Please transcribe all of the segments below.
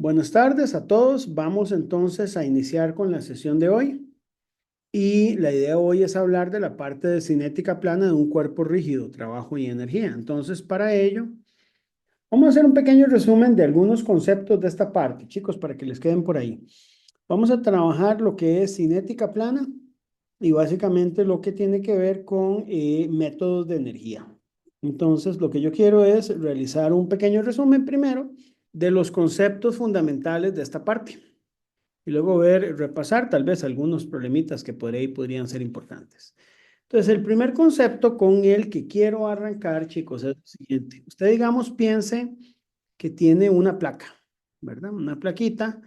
Buenas tardes a todos. Vamos entonces a iniciar con la sesión de hoy. Y la idea hoy es hablar de la parte de cinética plana de un cuerpo rígido, trabajo y energía. Entonces, para ello, vamos a hacer un pequeño resumen de algunos conceptos de esta parte, chicos, para que les queden por ahí. Vamos a trabajar lo que es cinética plana y básicamente lo que tiene que ver con métodos de energía. Entonces, lo que yo quiero es realizar un pequeño resumen primero de los conceptos fundamentales de esta parte y luego repasar tal vez algunos problemitas que por ahí podrían ser importantes. Entonces, el primer concepto con el que quiero arrancar, chicos, es el siguiente. Usted, digamos, piense que tiene una placa, ¿verdad? Una plaquita.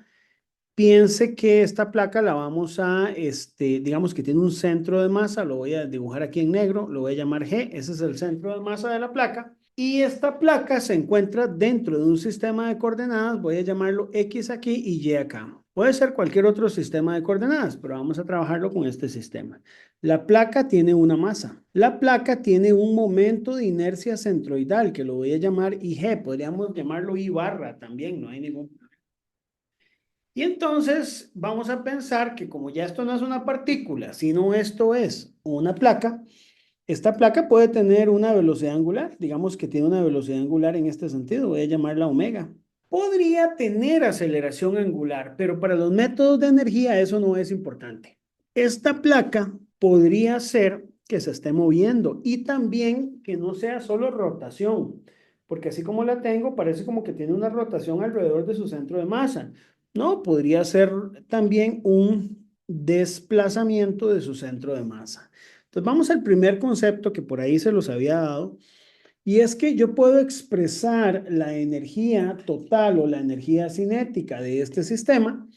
Piense que esta placa la vamos a, digamos que tiene un centro de masa, lo voy a dibujar aquí en negro, lo voy a llamar G, ese es el centro de masa de la placa. Y esta placa se encuentra dentro de un sistema de coordenadas, voy a llamarlo X aquí y Y acá. Puede ser cualquier otro sistema de coordenadas, pero vamos a trabajarlo con este sistema. La placa tiene una masa. La placa tiene un momento de inercia centroidal, que lo voy a llamar IG. Podríamos llamarlo I barra también, no hay ningún problema. Y entonces vamos a pensar que como ya esto no es una partícula, sino esto es una placa, esta placa puede tener una velocidad angular, digamos que tiene una velocidad angular en este sentido, voy a llamarla omega. Podría tener aceleración angular, pero para los métodos de energía eso no es importante. Esta placa podría ser que se esté moviendo y también que no sea solo rotación, porque así como la tengo, parece como que tiene una rotación alrededor de su centro de masa. No, podría ser también un desplazamiento de su centro de masa. Entonces vamos al primer concepto que por ahí se los había dado, y es que yo puedo expresar la energía total o la energía cinética de este sistema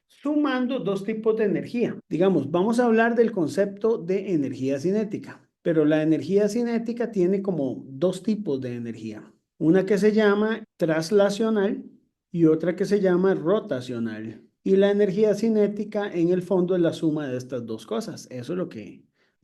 sumando dos tipos de energía. Digamos, vamos a hablar del concepto de energía cinética, pero la energía cinética tiene como dos tipos de energía. Una que se llama traslacional y otra que se llama rotacional. Y la energía cinética en el fondo es la suma de estas dos cosas. Eso es lo que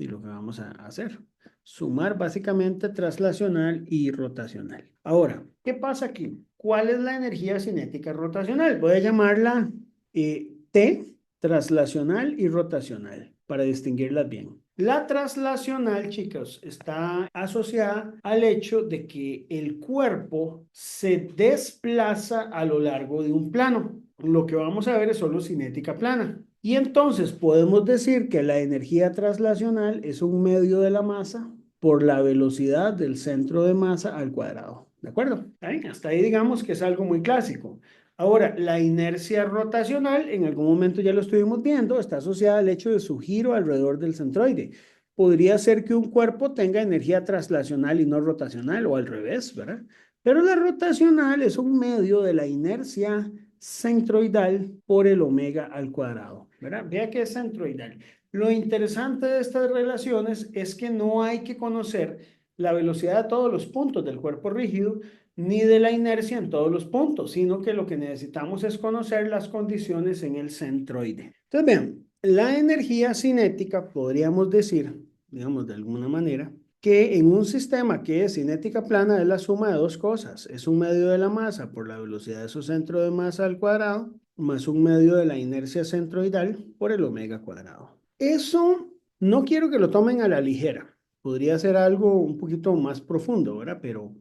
vamos a hacer. Sumar básicamente traslacional y rotacional. Ahora, ¿qué pasa aquí? ¿Cuál es la energía cinética rotacional? Voy a llamarla T, traslacional y rotacional, para distinguirlas bien. La traslacional, chicos, está asociada al hecho de que el cuerpo se desplaza a lo largo de un plano. Lo que vamos a ver es solo cinética plana. Y entonces podemos decir que la energía traslacional es un medio de la masa por la velocidad del centro de masa al cuadrado. ¿De acuerdo? Hasta ahí digamos que es algo muy clásico. Ahora, la inercia rotacional, en algún momento ya lo estuvimos viendo, está asociada al hecho de su giro alrededor del centroide. Podría ser que un cuerpo tenga energía traslacional y no rotacional, o al revés, ¿verdad? Pero la rotacional es un medio de la inercia centroidal por el omega al cuadrado, ¿verdad? Vea que es centroidal. Lo interesante de estas relaciones es que no hay que conocer la velocidad de todos los puntos del cuerpo rígido, ni de la inercia en todos los puntos, sino que lo que necesitamos es conocer las condiciones en el centroide. Entonces, vean, la energía cinética, podríamos decir, digamos de alguna manera, que en un sistema que es cinética plana es la suma de dos cosas. Es un medio de la masa por la velocidad de su centro de masa al cuadrado, más un medio de la inercia centroidal por el omega cuadrado. Eso no quiero que lo tomen a la ligera. Podría ser algo un poquito más profundo, ¿verdad? Pero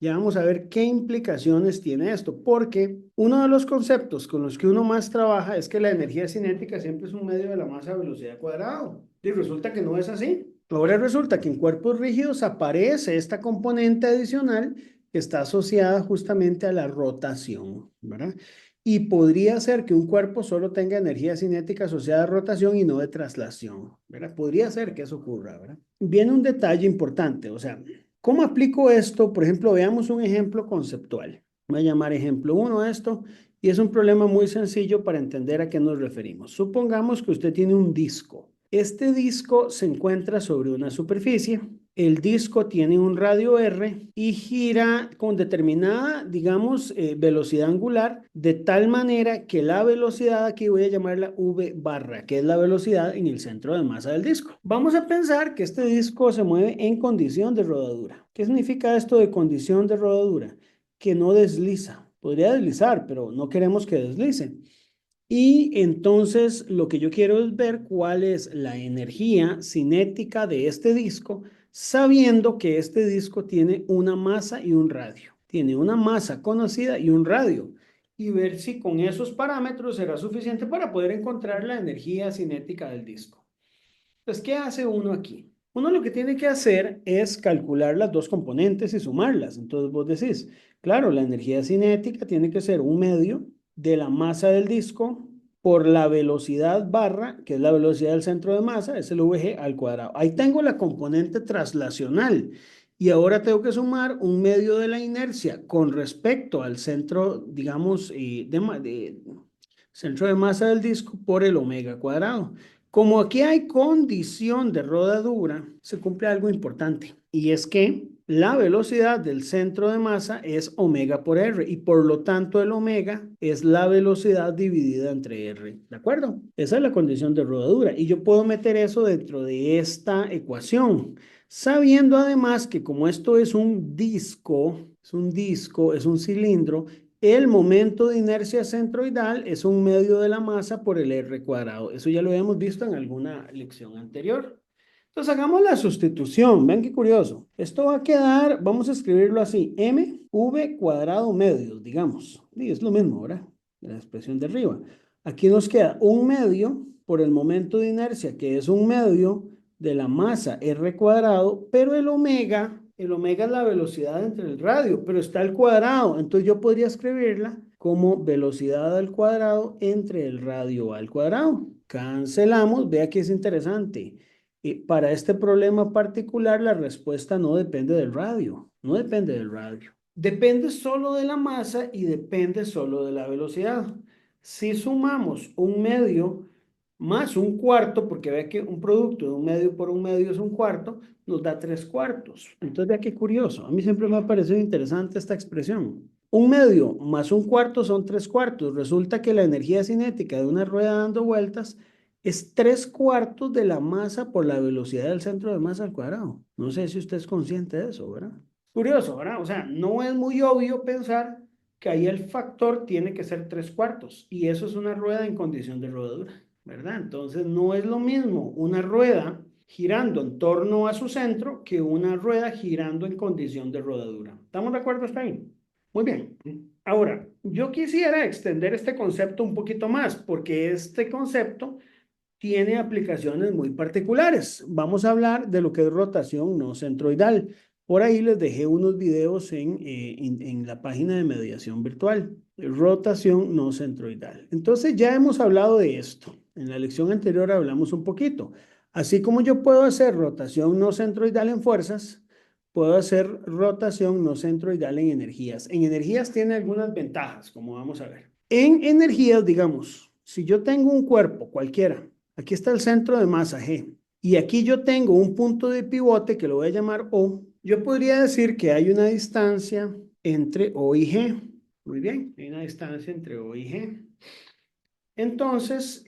ya vamos a ver qué implicaciones tiene esto, porque uno de los conceptos con los que uno más trabaja es que la energía cinética siempre es un medio de la masa a velocidad cuadrado. Y resulta que no es así. Ahora resulta que en cuerpos rígidos aparece esta componente adicional que está asociada justamente a la rotación, ¿verdad? Y podría ser que un cuerpo solo tenga energía cinética asociada a rotación y no de traslación, ¿verdad? Podría ser que eso ocurra, ¿verdad? Viene un detalle importante, o sea, ¿cómo aplico esto? Por ejemplo, veamos un ejemplo conceptual. Voy a llamar ejemplo 1 a esto y es un problema muy sencillo para entender a qué nos referimos. Supongamos que usted tiene un disco. Este disco se encuentra sobre una superficie. El disco tiene un radio R y gira con determinada, digamos, velocidad angular, de tal manera que la velocidad, aquí voy a llamarla V barra, que es la velocidad en el centro de masa del disco. Vamos a pensar que este disco se mueve en condición de rodadura. ¿Qué significa esto de condición de rodadura? Que no desliza. Podría deslizar, pero no queremos que deslice. Y entonces lo que yo quiero es ver cuál es la energía cinética de este disco, sabiendo que este disco tiene una masa y un radio. Tiene una masa conocida y un radio. Y ver si con esos parámetros será suficiente para poder encontrar la energía cinética del disco. Entonces, ¿qué hace uno aquí? Uno lo que tiene que hacer es calcular las dos componentes y sumarlas. Entonces vos decís, claro, la energía cinética tiene que ser un medio de la masa del disco por la velocidad barra, que es la velocidad del centro de masa, es el VG al cuadrado. Ahí tengo la componente traslacional. Y ahora tengo que sumar un medio de la inercia con respecto al centro, digamos, centro de masa del disco por el omega cuadrado. Como aquí hay condición de rodadura, se cumple algo importante y es que la velocidad del centro de masa es omega por R y por lo tanto el omega es la velocidad dividida entre R, ¿de acuerdo? Esa es la condición de rodadura y yo puedo meter eso dentro de esta ecuación, sabiendo además que como esto es un disco, es un cilindro, el momento de inercia centroidal es un medio de la masa por el R cuadrado. Eso ya lo habíamos visto en alguna lección anterior. Entonces hagamos la sustitución. Vean qué curioso. Esto va a quedar, vamos a escribirlo así, mv cuadrado medios, digamos. Y es lo mismo, ¿verdad? La expresión de arriba. Aquí nos queda un medio por el momento de inercia, que es un medio de la masa R cuadrado, pero el omega es la velocidad entre el radio, pero está al cuadrado. Entonces yo podría escribirla como velocidad al cuadrado entre el radio al cuadrado. Cancelamos, vea que es interesante. Para este problema particular, la respuesta no depende del radio, no depende del radio. Depende solo de la masa y depende solo de la velocidad. Si sumamos un medio más un cuarto, porque ve que un producto de un medio por un medio es un cuarto, nos da 3 cuartos. Entonces, vea qué curioso. A mí siempre me ha parecido interesante esta expresión. Un medio más un cuarto son 3 cuartos. Resulta que la energía cinética de una rueda dando vueltas es 3 cuartos de la masa por la velocidad del centro de masa al cuadrado. No sé si usted es consciente de eso, ¿verdad? Curioso, ¿verdad? O sea, no es muy obvio pensar que ahí el factor tiene que ser 3 cuartos y eso es una rueda en condición de rodadura, ¿verdad? Entonces no es lo mismo una rueda girando en torno a su centro que una rueda girando en condición de rodadura. ¿Estamos de acuerdo hasta ahí? Muy bien. Ahora, yo quisiera extender este concepto un poquito más porque este concepto tiene aplicaciones muy particulares. Vamos a hablar de lo que es rotación no centroidal. Por ahí les dejé unos videos en la página de mediación virtual. Rotación no centroidal. Entonces ya hemos hablado de esto. En la lección anterior hablamos un poquito. Así como yo puedo hacer rotación no centroidal en fuerzas, puedo hacer rotación no centroidal en energías. En energías tiene algunas ventajas, como vamos a ver. En energías, digamos, si yo tengo un cuerpo cualquiera, aquí está el centro de masa G. Y aquí yo tengo un punto de pivote que lo voy a llamar O. Yo podría decir que hay una distancia entre O y G. Muy bien, hay una distancia entre O y G. Entonces,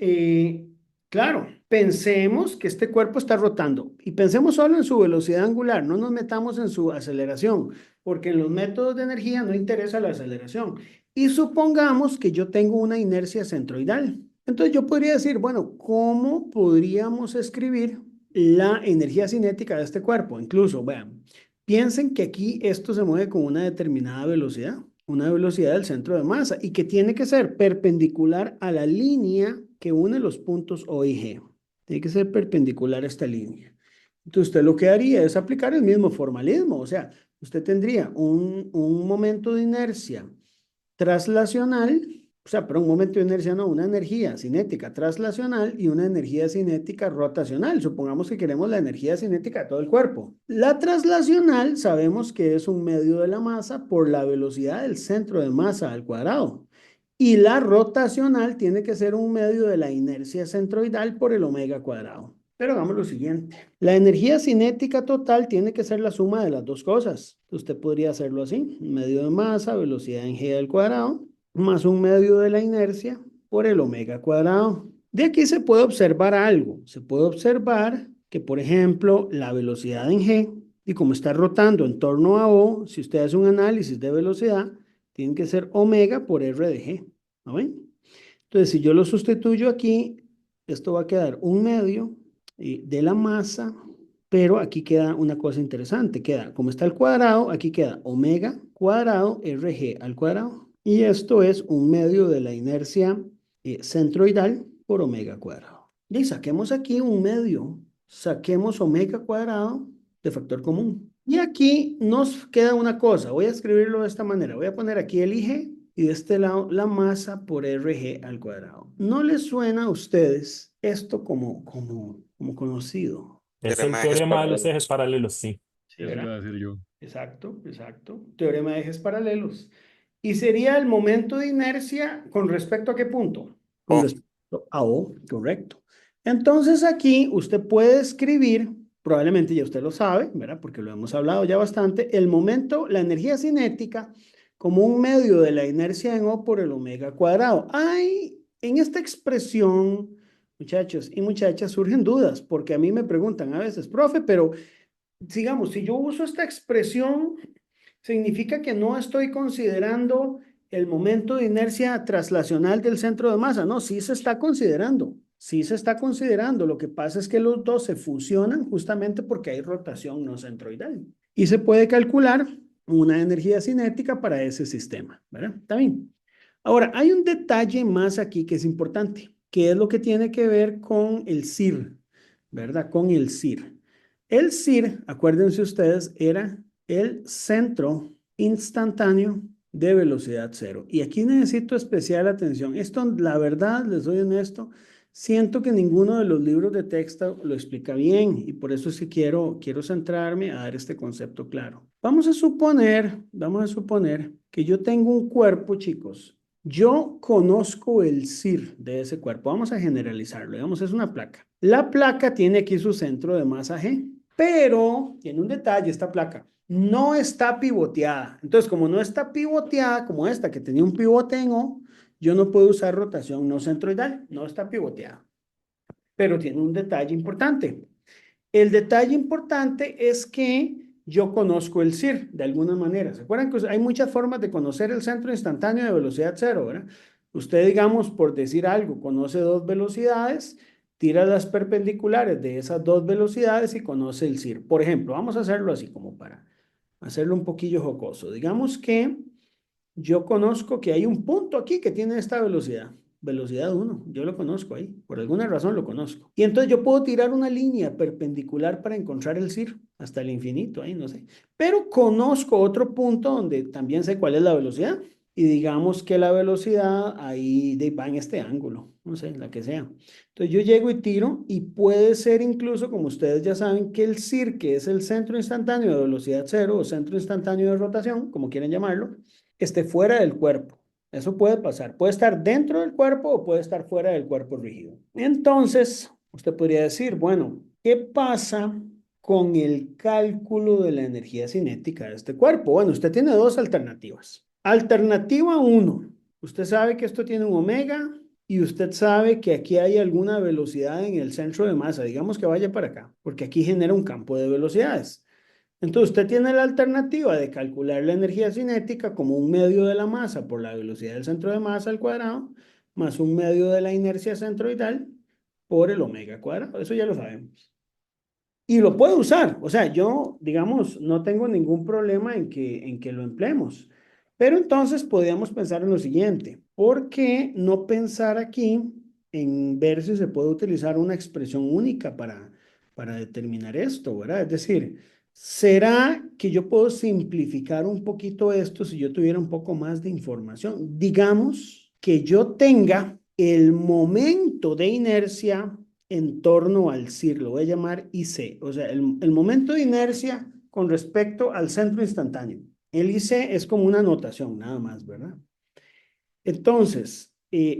claro, pensemos que este cuerpo está rotando y pensemos solo en su velocidad angular, no nos metamos en su aceleración, porque en los métodos de energía no interesa la aceleración. Y supongamos que yo tengo una inercia centroidal. Entonces yo podría decir, bueno, ¿cómo podríamos escribir la energía cinética de este cuerpo? Incluso, vean, piensen que aquí esto se mueve con una determinada velocidad, una velocidad del centro de masa y que tiene que ser perpendicular a la línea que une los puntos O y G. Tiene que ser perpendicular a esta línea. Entonces usted lo que haría es aplicar el mismo formalismo, o sea, usted tendría un momento de inercia traslacional, o sea, pero un momento de inercia no, una energía cinética traslacional y una energía cinética rotacional. Supongamos que queremos la energía cinética de todo el cuerpo. La traslacional sabemos que es un medio de la masa por la velocidad del centro de masa al cuadrado. Y la rotacional tiene que ser un medio de la inercia centroidal por el omega cuadrado. Pero hagamos lo siguiente. La energía cinética total tiene que ser la suma de las dos cosas. Usted podría hacerlo así. Un medio de masa, velocidad en g al cuadrado, más un medio de la inercia por el omega cuadrado. De aquí se puede observar algo. Se puede observar que, por ejemplo, la velocidad en g, y como está rotando en torno a O, si usted hace un análisis de velocidad, Tienen que ser omega por R de G. ¿No ven? Entonces, si yo lo sustituyo aquí, esto va a quedar 1/2 de la masa, pero aquí queda una cosa interesante. Queda, como está al cuadrado, aquí queda omega cuadrado RG al cuadrado. Y esto es 1/2 de la inercia centroidal por omega cuadrado. Y saquemos aquí 1/2. Saquemos omega cuadrado de factor común. Y aquí nos queda una cosa. Voy a escribirlo de esta manera. Voy a poner aquí el IG y de este lado la masa por RG al cuadrado. ¿No les suena a ustedes esto como conocido? Es el teorema de los ejes paralelos, sí. Sí, Eso iba ¿verdad? a decir yo. Exacto, exacto. Teorema de ejes paralelos. Y sería el momento de inercia con respecto a qué punto? Con respecto a O, correcto. Entonces aquí usted puede escribir, probablemente ya usted lo sabe, ¿verdad? Porque lo hemos hablado ya bastante, el momento, la energía cinética como un medio de la inercia en O por el omega cuadrado. Hay en esta expresión, muchachos y muchachas, surgen dudas, porque a mí me preguntan a veces, profe, pero digamos, si yo uso esta expresión, significa que no estoy considerando el momento de inercia traslacional del centro de masa. No, sí se está considerando. Sí se está considerando. Lo que pasa es que los dos se fusionan justamente porque hay rotación no centroidal. Y se puede calcular una energía cinética para ese sistema, ¿verdad? Está bien. Ahora, hay un detalle más aquí que es importante, que es lo que tiene que ver con el CIR, ¿verdad? Con el CIR. El CIR, acuérdense ustedes, era el centro instantáneo de velocidad cero. Y aquí necesito especial atención. Esto, la verdad, les soy honesto, siento que ninguno de los libros de texto lo explica bien y por eso es que quiero centrarme a dar este concepto claro. Vamos a suponer que yo tengo un cuerpo, chicos. Yo conozco el CIR de ese cuerpo. Vamos a generalizarlo. Digamos, es una placa. La placa tiene aquí su centro de masa G, pero tiene un detalle esta placa. No está pivoteada. Entonces, como no está pivoteada, como esta que tenía un pivote en O, yo no puedo usar rotación no centroidal. No está pivoteada. Pero tiene un detalle importante. El detalle importante es que yo conozco el CIR de alguna manera. ¿Se acuerdan que hay muchas formas de conocer el centro instantáneo de velocidad cero, ¿verdad? Usted, digamos, por decir algo, conoce dos velocidades, tira las perpendiculares de esas dos velocidades y conoce el CIR. Por ejemplo, vamos a hacerlo así como para hacerlo un poquillo jocoso. Digamos que yo conozco que hay un punto aquí que tiene esta velocidad. Velocidad 1, yo lo conozco ahí, por alguna razón lo conozco. Y entonces yo puedo tirar una línea perpendicular para encontrar el CIR hasta el infinito, ahí no sé. Pero conozco otro punto donde también sé cuál es la velocidad. Y digamos que la velocidad ahí va en este ángulo, no sé, la que sea. Entonces yo llego y tiro y puede ser incluso, como ustedes ya saben, que el CIR, que es el centro instantáneo de velocidad cero o centro instantáneo de rotación, como quieren llamarlo, esté fuera del cuerpo. Eso puede pasar. Puede estar dentro del cuerpo o puede estar fuera del cuerpo rígido. Entonces, usted podría decir, bueno, ¿qué pasa con el cálculo de la energía cinética de este cuerpo? Bueno, usted tiene dos alternativas. Alternativa 1. Usted sabe que esto tiene un omega y usted sabe que aquí hay alguna velocidad en el centro de masa. Digamos que vaya para acá, porque aquí genera un campo de velocidades. Entonces usted tiene la alternativa de calcular la energía cinética como un medio de la masa por la velocidad del centro de masa al cuadrado, más un medio de la inercia centroidal por el omega cuadrado. Eso ya lo sabemos. Y lo puedo usar. O sea, yo, digamos, no tengo ningún problema en que lo empleemos. Pero entonces podríamos pensar en lo siguiente. ¿Por qué no pensar aquí en ver si se puede utilizar una expresión única para determinar esto, ¿verdad? Es decir, ¿será que yo puedo simplificar un poquito esto si yo tuviera un poco más de información? Digamos que yo tenga el momento de inercia en torno al CIR, lo voy a llamar IC, o sea, el momento de inercia con respecto al centro instantáneo. El IC es como una notación, nada más, ¿verdad? Entonces,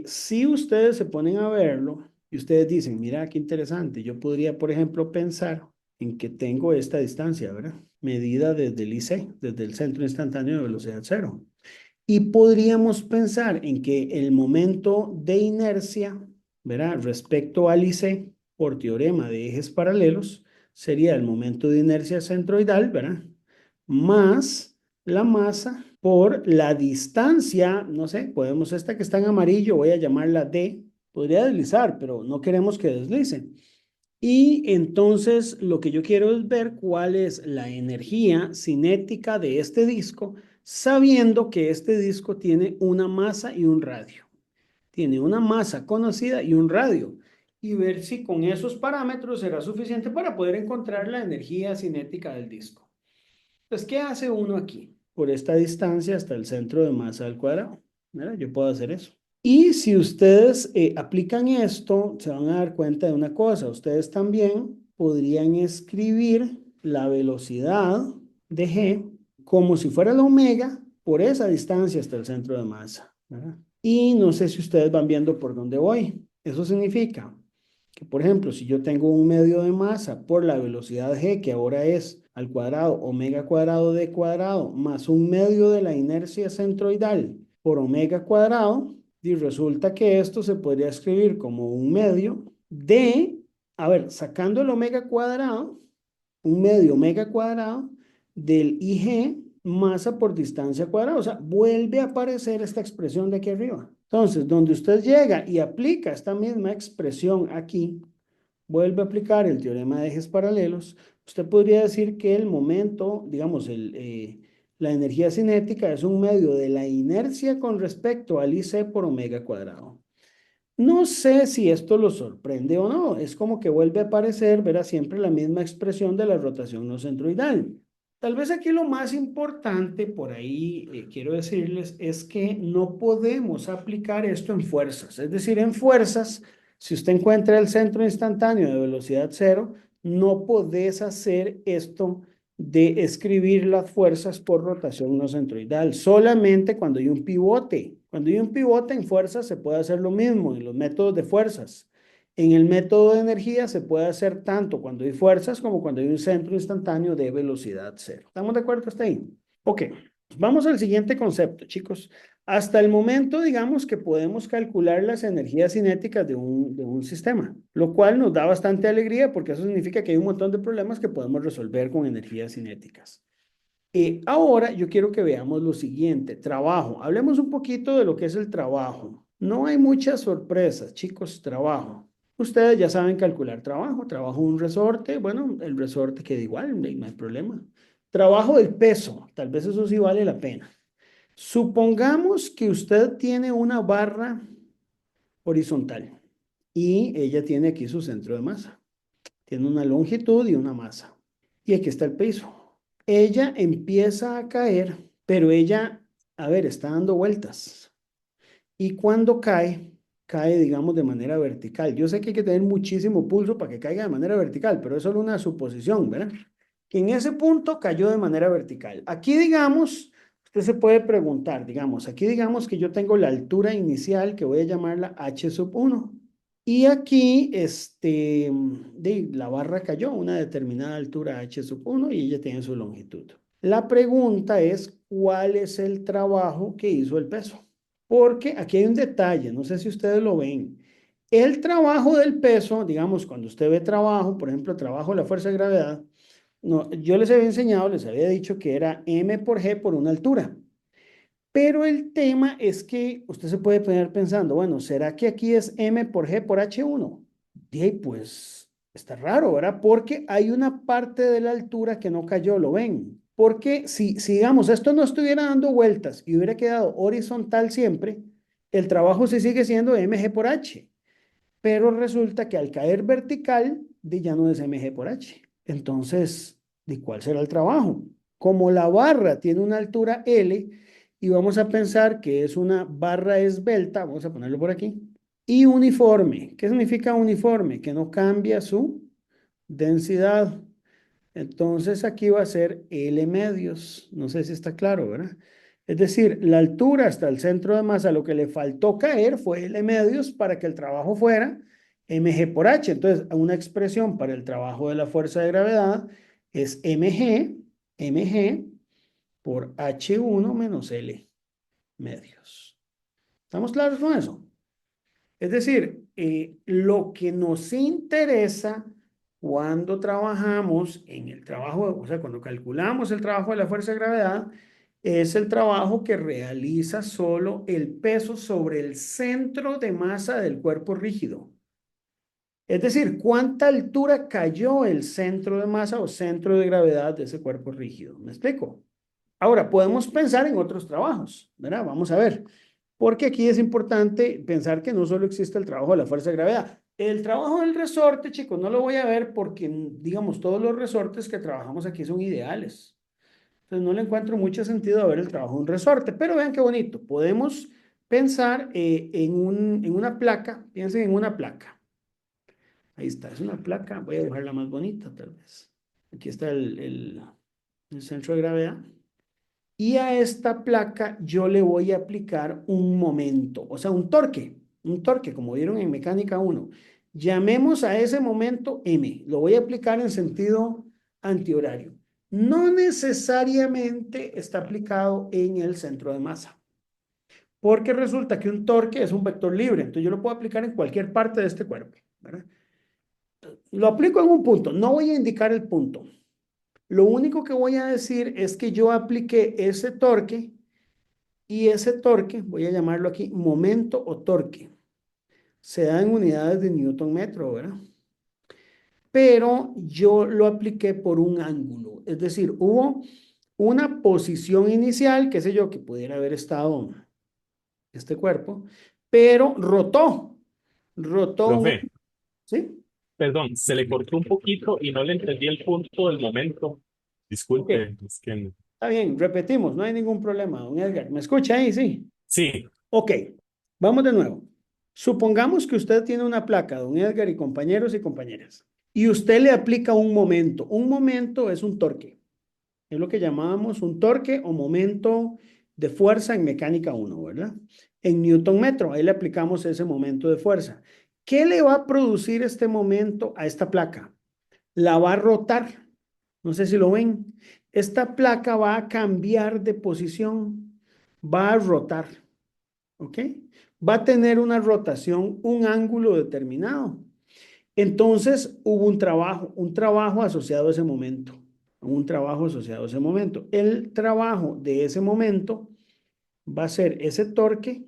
si ustedes se ponen a verlo y ustedes dicen, mira, qué interesante, yo podría, por ejemplo, pensar en que tengo esta distancia, ¿verdad? Medida desde el IC, desde el centro instantáneo de velocidad cero. Y podríamos pensar en que el momento de inercia, ¿verdad? Respecto al IC, por teorema de ejes paralelos, sería el momento de inercia centroidal, ¿verdad? Más la masa por la distancia, no sé, podemos esta que está en amarillo, voy a llamarla D, podría deslizar, pero no queremos que deslice. Y entonces lo que yo quiero es ver cuál es la energía cinética de este disco, sabiendo que este disco tiene una masa y un radio. Tiene una masa conocida y un radio. Y ver si con esos parámetros será suficiente para poder encontrar la energía cinética del disco. Entonces, ¿qué hace uno aquí? Por esta distancia hasta el centro de masa al cuadrado. ¿Verdad? Yo puedo hacer eso. Y si ustedes aplican esto, se van a dar cuenta de una cosa. Ustedes también podrían escribir la velocidad de G como si fuera la omega por esa distancia hasta el centro de masa. ¿Verdad? Y no sé si ustedes van viendo por dónde voy. Eso significa que, por ejemplo, si yo tengo un medio de masa por la velocidad g, que ahora es al cuadrado omega cuadrado d cuadrado, más un medio de la inercia centroidal por omega cuadrado, y resulta que esto se podría escribir como un medio de, a ver, sacando el omega cuadrado, un medio omega cuadrado del IG masa por distancia cuadrada. O sea, vuelve a aparecer esta expresión de aquí arriba. Entonces, donde usted llega y aplica esta misma expresión aquí, vuelve a aplicar el teorema de ejes paralelos, usted podría decir que el momento, digamos, la energía cinética es un medio de la inercia con respecto al IC por omega cuadrado. No sé si esto lo sorprende o no, es como que vuelve a aparecer, verá siempre la misma expresión de la rotación no centroidal. Tal vez aquí lo más importante por ahí, quiero decirles, es que no podemos aplicar esto en fuerzas. Es decir, en fuerzas, si usted encuentra el centro instantáneo de velocidad cero, no podés hacer esto de escribir las fuerzas por rotación no centroidal, solamente cuando hay un pivote. Cuando hay un pivote en fuerzas se puede hacer lo mismo en los métodos de fuerzas. En el método de energía se puede hacer tanto cuando hay fuerzas como cuando hay un centro instantáneo de velocidad cero. ¿Estamos de acuerdo hasta ahí? Ok, vamos al siguiente concepto, chicos. Hasta el momento, digamos que podemos calcular las energías cinéticas de un sistema, lo cual nos da bastante alegría porque eso significa que hay un montón de problemas que podemos resolver con energías cinéticas. Ahora yo quiero que veamos lo siguiente, trabajo. Hablemos un poquito de lo que es el trabajo. No hay muchas sorpresas, chicos, trabajo. Ustedes ya saben calcular trabajo. Trabajo un resorte, bueno, el resorte queda igual, no hay problema. Trabajo del peso, tal vez eso sí vale la pena. Supongamos que usted tiene una barra horizontal y ella tiene aquí su centro de masa. Tiene una longitud y una masa. Y aquí está el piso. Ella empieza a caer, pero ella, a ver, está dando vueltas. Y cuando cae, cae, digamos, de manera vertical. Yo sé que hay que tener muchísimo pulso para que caiga de manera vertical, pero es solo una suposición, ¿verdad? Que en ese punto cayó de manera vertical. Aquí, digamos, usted se puede preguntar, digamos, aquí digamos que yo tengo la altura inicial que voy a llamarla h sub 1. Y aquí, la barra cayó a una determinada altura h sub 1 y ella tiene su longitud. La pregunta es, ¿cuál es el trabajo que hizo el peso? Porque aquí hay un detalle, no sé si ustedes lo ven. El trabajo del peso, digamos, cuando usted ve trabajo, por ejemplo, trabajo de la fuerza de gravedad, no, yo les había enseñado, les había dicho que era m por g por una altura. Pero el tema es que usted se puede poner pensando, bueno, ¿será que aquí es m por g por h1? Y pues está raro, ¿verdad? Porque hay una parte de la altura que no cayó, ¿lo ven? Porque si digamos, esto no estuviera dando vueltas y hubiera quedado horizontal siempre, el trabajo sí sigue siendo mg por h. Pero resulta que al caer vertical, ya no es mg por h. Entonces, ¿de cuál será el trabajo? Como la barra tiene una altura L y vamos a pensar que es una barra esbelta, vamos a ponerlo por aquí, y uniforme. ¿Qué significa uniforme? Que no cambia su densidad. Entonces aquí va a ser L medios. No sé si está claro, ¿verdad? Es decir, la altura hasta el centro de masa, lo que le faltó caer fue L medios para que el trabajo fuera mg por h. Entonces, una expresión para el trabajo de la fuerza de gravedad es mg por h1 menos L medios. ¿Estamos claros con eso? Es decir, lo que nos interesa cuando trabajamos en el trabajo, o sea, cuando calculamos el trabajo de la fuerza de gravedad, es el trabajo que realiza solo el peso sobre el centro de masa del cuerpo rígido. Es decir, ¿cuánta altura cayó el centro de masa o centro de gravedad de ese cuerpo rígido? ¿Me explico? Ahora, podemos pensar en otros trabajos, ¿verdad? Vamos a ver. Porque aquí es importante pensar que no solo existe el trabajo de la fuerza de gravedad. El trabajo del resorte, chicos, no lo voy a ver porque, digamos, todos los resortes que trabajamos aquí son ideales. Entonces, no le encuentro mucho sentido a ver el trabajo de un resorte. Pero vean qué bonito. Podemos pensar en una placa. Piensen en una placa. Ahí está, es una placa. Voy a dejarla más bonita, tal vez. Aquí está el centro de gravedad. Y a esta placa yo le voy a aplicar un momento, o sea, un torque, como vieron en mecánica uno. Llamemos a ese momento M. Lo voy a aplicar en sentido antihorario. No necesariamente está aplicado en el centro de masa, porque resulta que un torque es un vector libre, entonces yo lo puedo aplicar en cualquier parte de este cuerpo, ¿verdad? Lo aplico en un punto, no voy a indicar el punto. Lo único que voy a decir es que yo apliqué ese torque y ese torque, voy a llamarlo aquí momento o torque, se da en unidades de newton metro, ¿verdad? Pero yo lo apliqué por un ángulo, es decir, hubo una posición inicial, qué sé yo, que pudiera haber estado este cuerpo, pero rotó Profe, ¿sí? perdón, se le cortó un poquito y no le entendí el punto del momento. Ok, Disculpe, es que está bien, repetimos, no hay ningún problema, don Edgar. ¿Me escucha ahí? Sí. sí, Ok, vamos de nuevo. Supongamos que usted tiene una placa, don Edgar y compañeros y compañeras, y usted le aplica un momento. Un momento es un torque. Es lo que llamábamos un torque o momento de fuerza en mecánica uno, ¿verdad? En Newton metro, ahí le aplicamos ese momento de fuerza. ¿Qué le va a producir este momento a esta placa? La va a rotar. No sé si lo ven. Esta placa va a cambiar de posición, va a rotar. ¿Ok? Va a tener una rotación, un ángulo determinado. Entonces hubo un trabajo asociado a ese momento, un trabajo asociado a ese momento. El trabajo de ese momento va a ser ese torque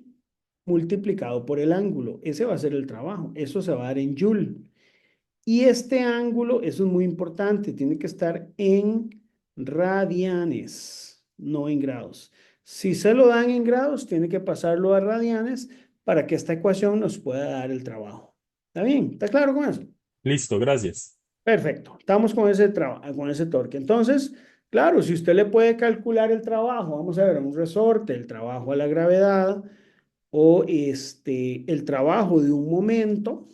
multiplicado por el ángulo. Ese va a ser el trabajo. Eso se va a dar en Joule. Y este ángulo, eso es muy importante, tiene que estar en radianes, no en grados. Si se lo dan en grados, tiene que pasarlo a radianes para que esta ecuación nos pueda dar el trabajo. ¿Está bien? ¿Está claro con eso? listo, gracias. Perfecto. Estamos con ese torque. Entonces, claro, si usted le puede calcular el trabajo, vamos a ver, un resorte, el trabajo a la gravedad o el trabajo de un momento,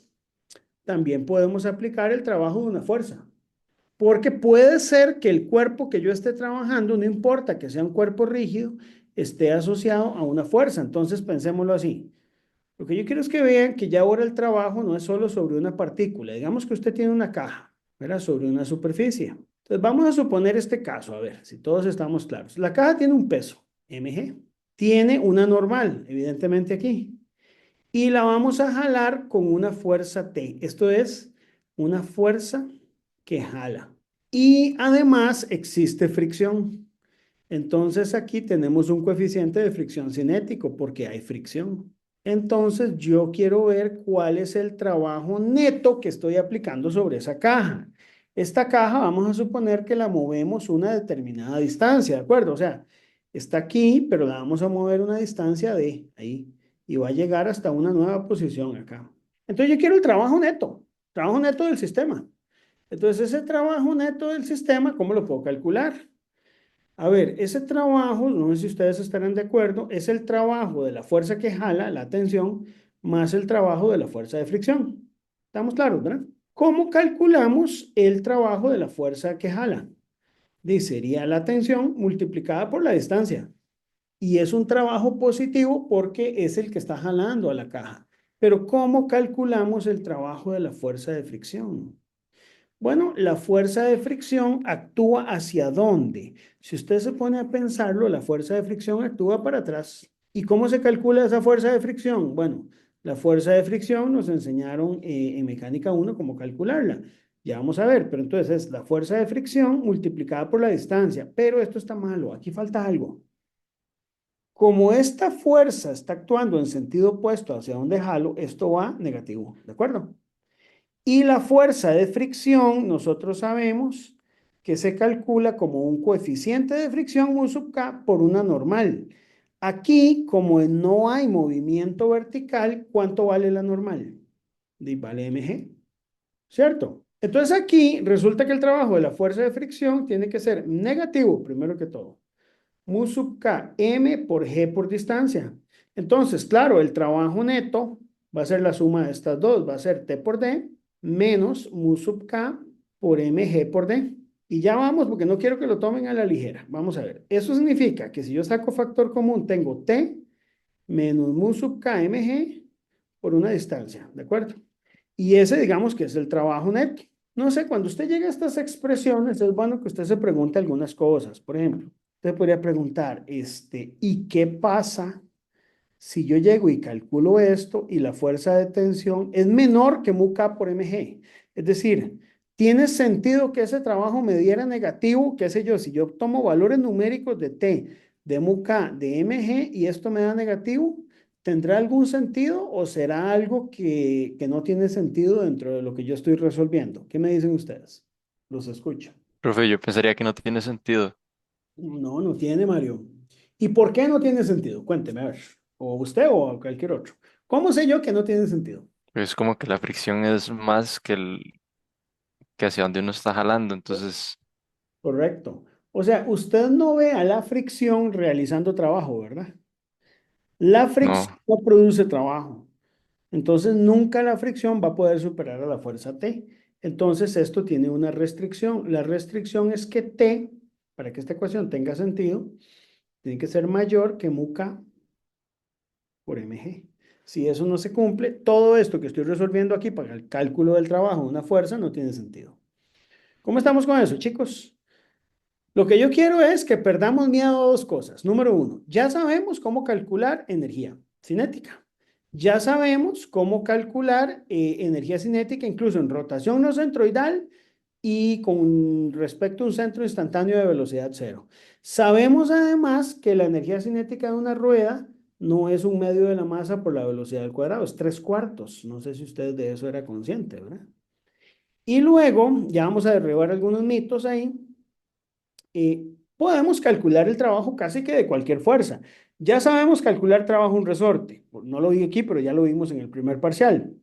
también podemos aplicar el trabajo de una fuerza. Porque puede ser que el cuerpo que yo esté trabajando, no importa que sea un cuerpo rígido, esté asociado a una fuerza. Entonces pensémoslo así. Lo que yo quiero es que vean que ya ahora el trabajo no es solo sobre una partícula. Digamos que usted tiene una caja, ¿verdad? Sobre una superficie. Entonces vamos a suponer este caso, a ver si todos estamos claros. La caja tiene un peso, mg. Tiene una normal, evidentemente aquí. Y la vamos a jalar con una fuerza T. Esto es una fuerza que jala. Y además existe fricción. Entonces aquí tenemos un coeficiente de fricción cinético porque hay fricción. Entonces yo quiero ver cuál es el trabajo neto que estoy aplicando sobre esa caja. Esta caja vamos a suponer que la movemos una determinada distancia, ¿de acuerdo? O sea, está aquí, pero la vamos a mover una distancia de ahí y va a llegar hasta una nueva posición acá. Entonces yo quiero el trabajo neto del sistema. Entonces ese trabajo neto del sistema, ¿cómo lo puedo calcular? A ver, ese trabajo, no sé si ustedes estarán de acuerdo, es el trabajo de la fuerza que jala, la tensión, más el trabajo de la fuerza de fricción. ¿Estamos claros, verdad? ¿Cómo calculamos el trabajo de la fuerza que jala? Sería la tensión multiplicada por la distancia. Y es un trabajo positivo porque es el que está jalando a la caja. Pero ¿cómo calculamos el trabajo de la fuerza de fricción? Bueno, la fuerza de fricción actúa hacia dónde. Si usted se pone a pensarlo, la fuerza de fricción actúa para atrás. ¿Y cómo se calcula esa fuerza de fricción? Bueno, la fuerza de fricción nos enseñaron en mecánica uno cómo calcularla. Ya vamos a ver, pero entonces es la fuerza de fricción multiplicada por la distancia. Pero esto está malo, aquí falta algo. Como esta fuerza está actuando en sentido opuesto hacia donde jalo, esto va negativo, ¿de acuerdo? Y la fuerza de fricción, nosotros sabemos que se calcula como un coeficiente de fricción mu sub k por una normal. Aquí, como no hay movimiento vertical, ¿cuánto vale la normal? Vale mg, ¿cierto? Entonces aquí resulta que el trabajo de la fuerza de fricción tiene que ser negativo, primero que todo. Mu sub k, m por g por distancia. Entonces, claro, el trabajo neto va a ser la suma de estas dos, va a ser t por d menos mu sub k por mg por d. Y ya vamos, porque no quiero que lo tomen a la ligera. Vamos a ver. Eso significa que si yo saco factor común, tengo t menos mu sub k mg por una distancia, ¿de acuerdo? Y ese, digamos que es el trabajo neto. No sé, cuando usted llega a estas expresiones, es bueno que usted se pregunte algunas cosas. Por ejemplo, usted podría preguntar, ¿y qué pasa si yo llego y calculo esto y la fuerza de tensión es menor que mu k por mg? Es decir, ¿tiene sentido que ese trabajo me diera negativo? ¿Qué sé yo? Si yo tomo valores numéricos de t, de mu k, de mg y esto me da negativo, ¿tendrá algún sentido o será algo que no tiene sentido dentro de lo que yo estoy resolviendo? ¿Qué me dicen ustedes? Los escucho. Profe, yo pensaría que no tiene sentido. No, no tiene, Mario. ¿Y por qué no tiene sentido? Cuénteme, a ver. O usted o cualquier otro. ¿Cómo sé yo que no tiene sentido? Es como que la fricción es más que hacia donde uno está jalando. Entonces, Correcto. O sea, usted no ve a la fricción realizando trabajo, ¿verdad? La fricción no. no produce trabajo. Entonces, nunca la fricción va a poder superar a la fuerza T. Entonces, esto tiene una restricción. La restricción es que T, para que esta ecuación tenga sentido, tiene que ser mayor que mu k por mg. Si eso no se cumple, todo esto que estoy resolviendo aquí para el cálculo del trabajo de una fuerza no tiene sentido. ¿Cómo estamos con eso, chicos? Lo que yo quiero es que perdamos miedo a dos cosas. Número uno, ya sabemos cómo calcular energía cinética. Ya sabemos cómo calcular energía cinética incluso en rotación no centroidal y con respecto a un centro instantáneo de velocidad cero. Sabemos además que la energía cinética de una rueda no es un medio de la masa por la velocidad al cuadrado, es tres cuartos. No sé si usted de eso era consciente, ¿verdad? Y luego, ya vamos a derribar algunos mitos ahí, podemos calcular el trabajo casi que de cualquier fuerza. Ya sabemos calcular trabajo en resorte. No lo vi aquí, pero ya lo vimos en el primer parcial.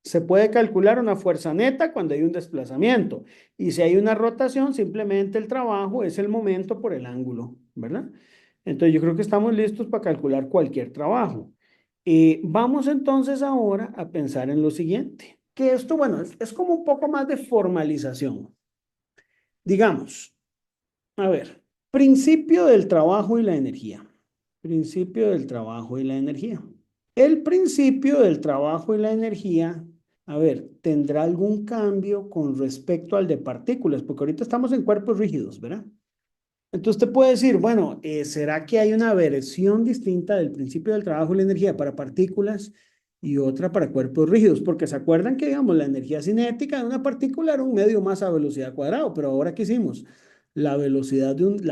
Se puede calcular una fuerza neta cuando hay un desplazamiento. Y si hay una rotación, simplemente el trabajo es el momento por el ángulo, ¿verdad? Entonces yo creo que estamos listos para calcular cualquier trabajo. Vamos entonces ahora a pensar en lo siguiente, que esto, bueno, es como un poco más de formalización. Digamos, a ver, principio del trabajo y la energía. Principio del trabajo y la energía. El principio del trabajo y la energía, a ver, ¿tendrá algún cambio con respecto al de partículas? Porque ahorita estamos en cuerpos rígidos, ¿verdad? Entonces usted puede decir, bueno, ¿será que hay una versión distinta del principio del trabajo y la energía para partículas y otra para cuerpos rígidos? Porque se acuerdan que, digamos, la energía cinética de una partícula era un medio masa a velocidad cuadrada, pero ahora ¿qué hicimos? La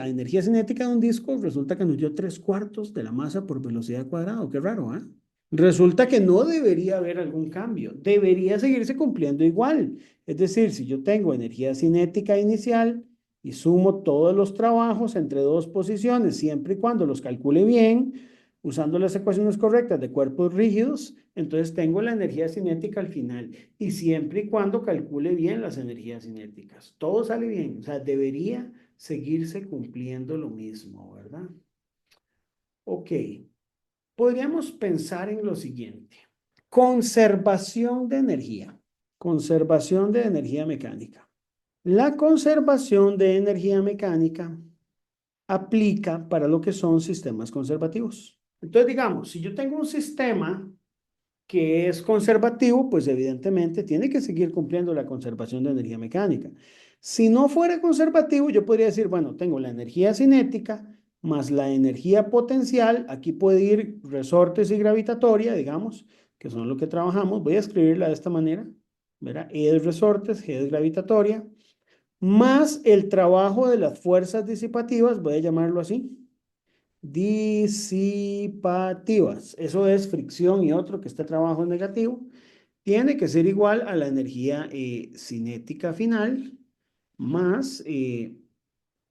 energía cinética de un disco resulta que nos dio tres cuartos de la masa por velocidad cuadrada. Qué raro, ¿ah? Resulta que no debería haber algún cambio, debería seguirse cumpliendo igual. Es decir, si yo tengo energía cinética inicial, y sumo todos los trabajos entre dos posiciones, siempre y cuando los calcule bien, usando las ecuaciones correctas de cuerpos rígidos, entonces tengo la energía cinética al final. Y siempre y cuando calcule bien las energías cinéticas. Todo sale bien. O sea, debería seguirse cumpliendo lo mismo, ¿verdad? Ok. Podríamos pensar en lo siguiente. Conservación de energía. Conservación de energía mecánica. La conservación de energía mecánica aplica para lo que son sistemas conservativos. Entonces, digamos, si yo tengo un sistema que es conservativo, pues evidentemente tiene que seguir cumpliendo la conservación de energía mecánica. Si no fuera conservativo, yo podría decir, bueno, tengo la energía cinética más la energía potencial, aquí puede ir resortes y gravitatoria, digamos, que son lo que trabajamos. Voy a escribirla de esta manera, ¿verdad? E es resortes, G es gravitatoria, más el trabajo de las fuerzas disipativas, voy a llamarlo así, disipativas. Eso es fricción y otro que está trabajo negativo. Tiene que ser igual a la energía cinética final más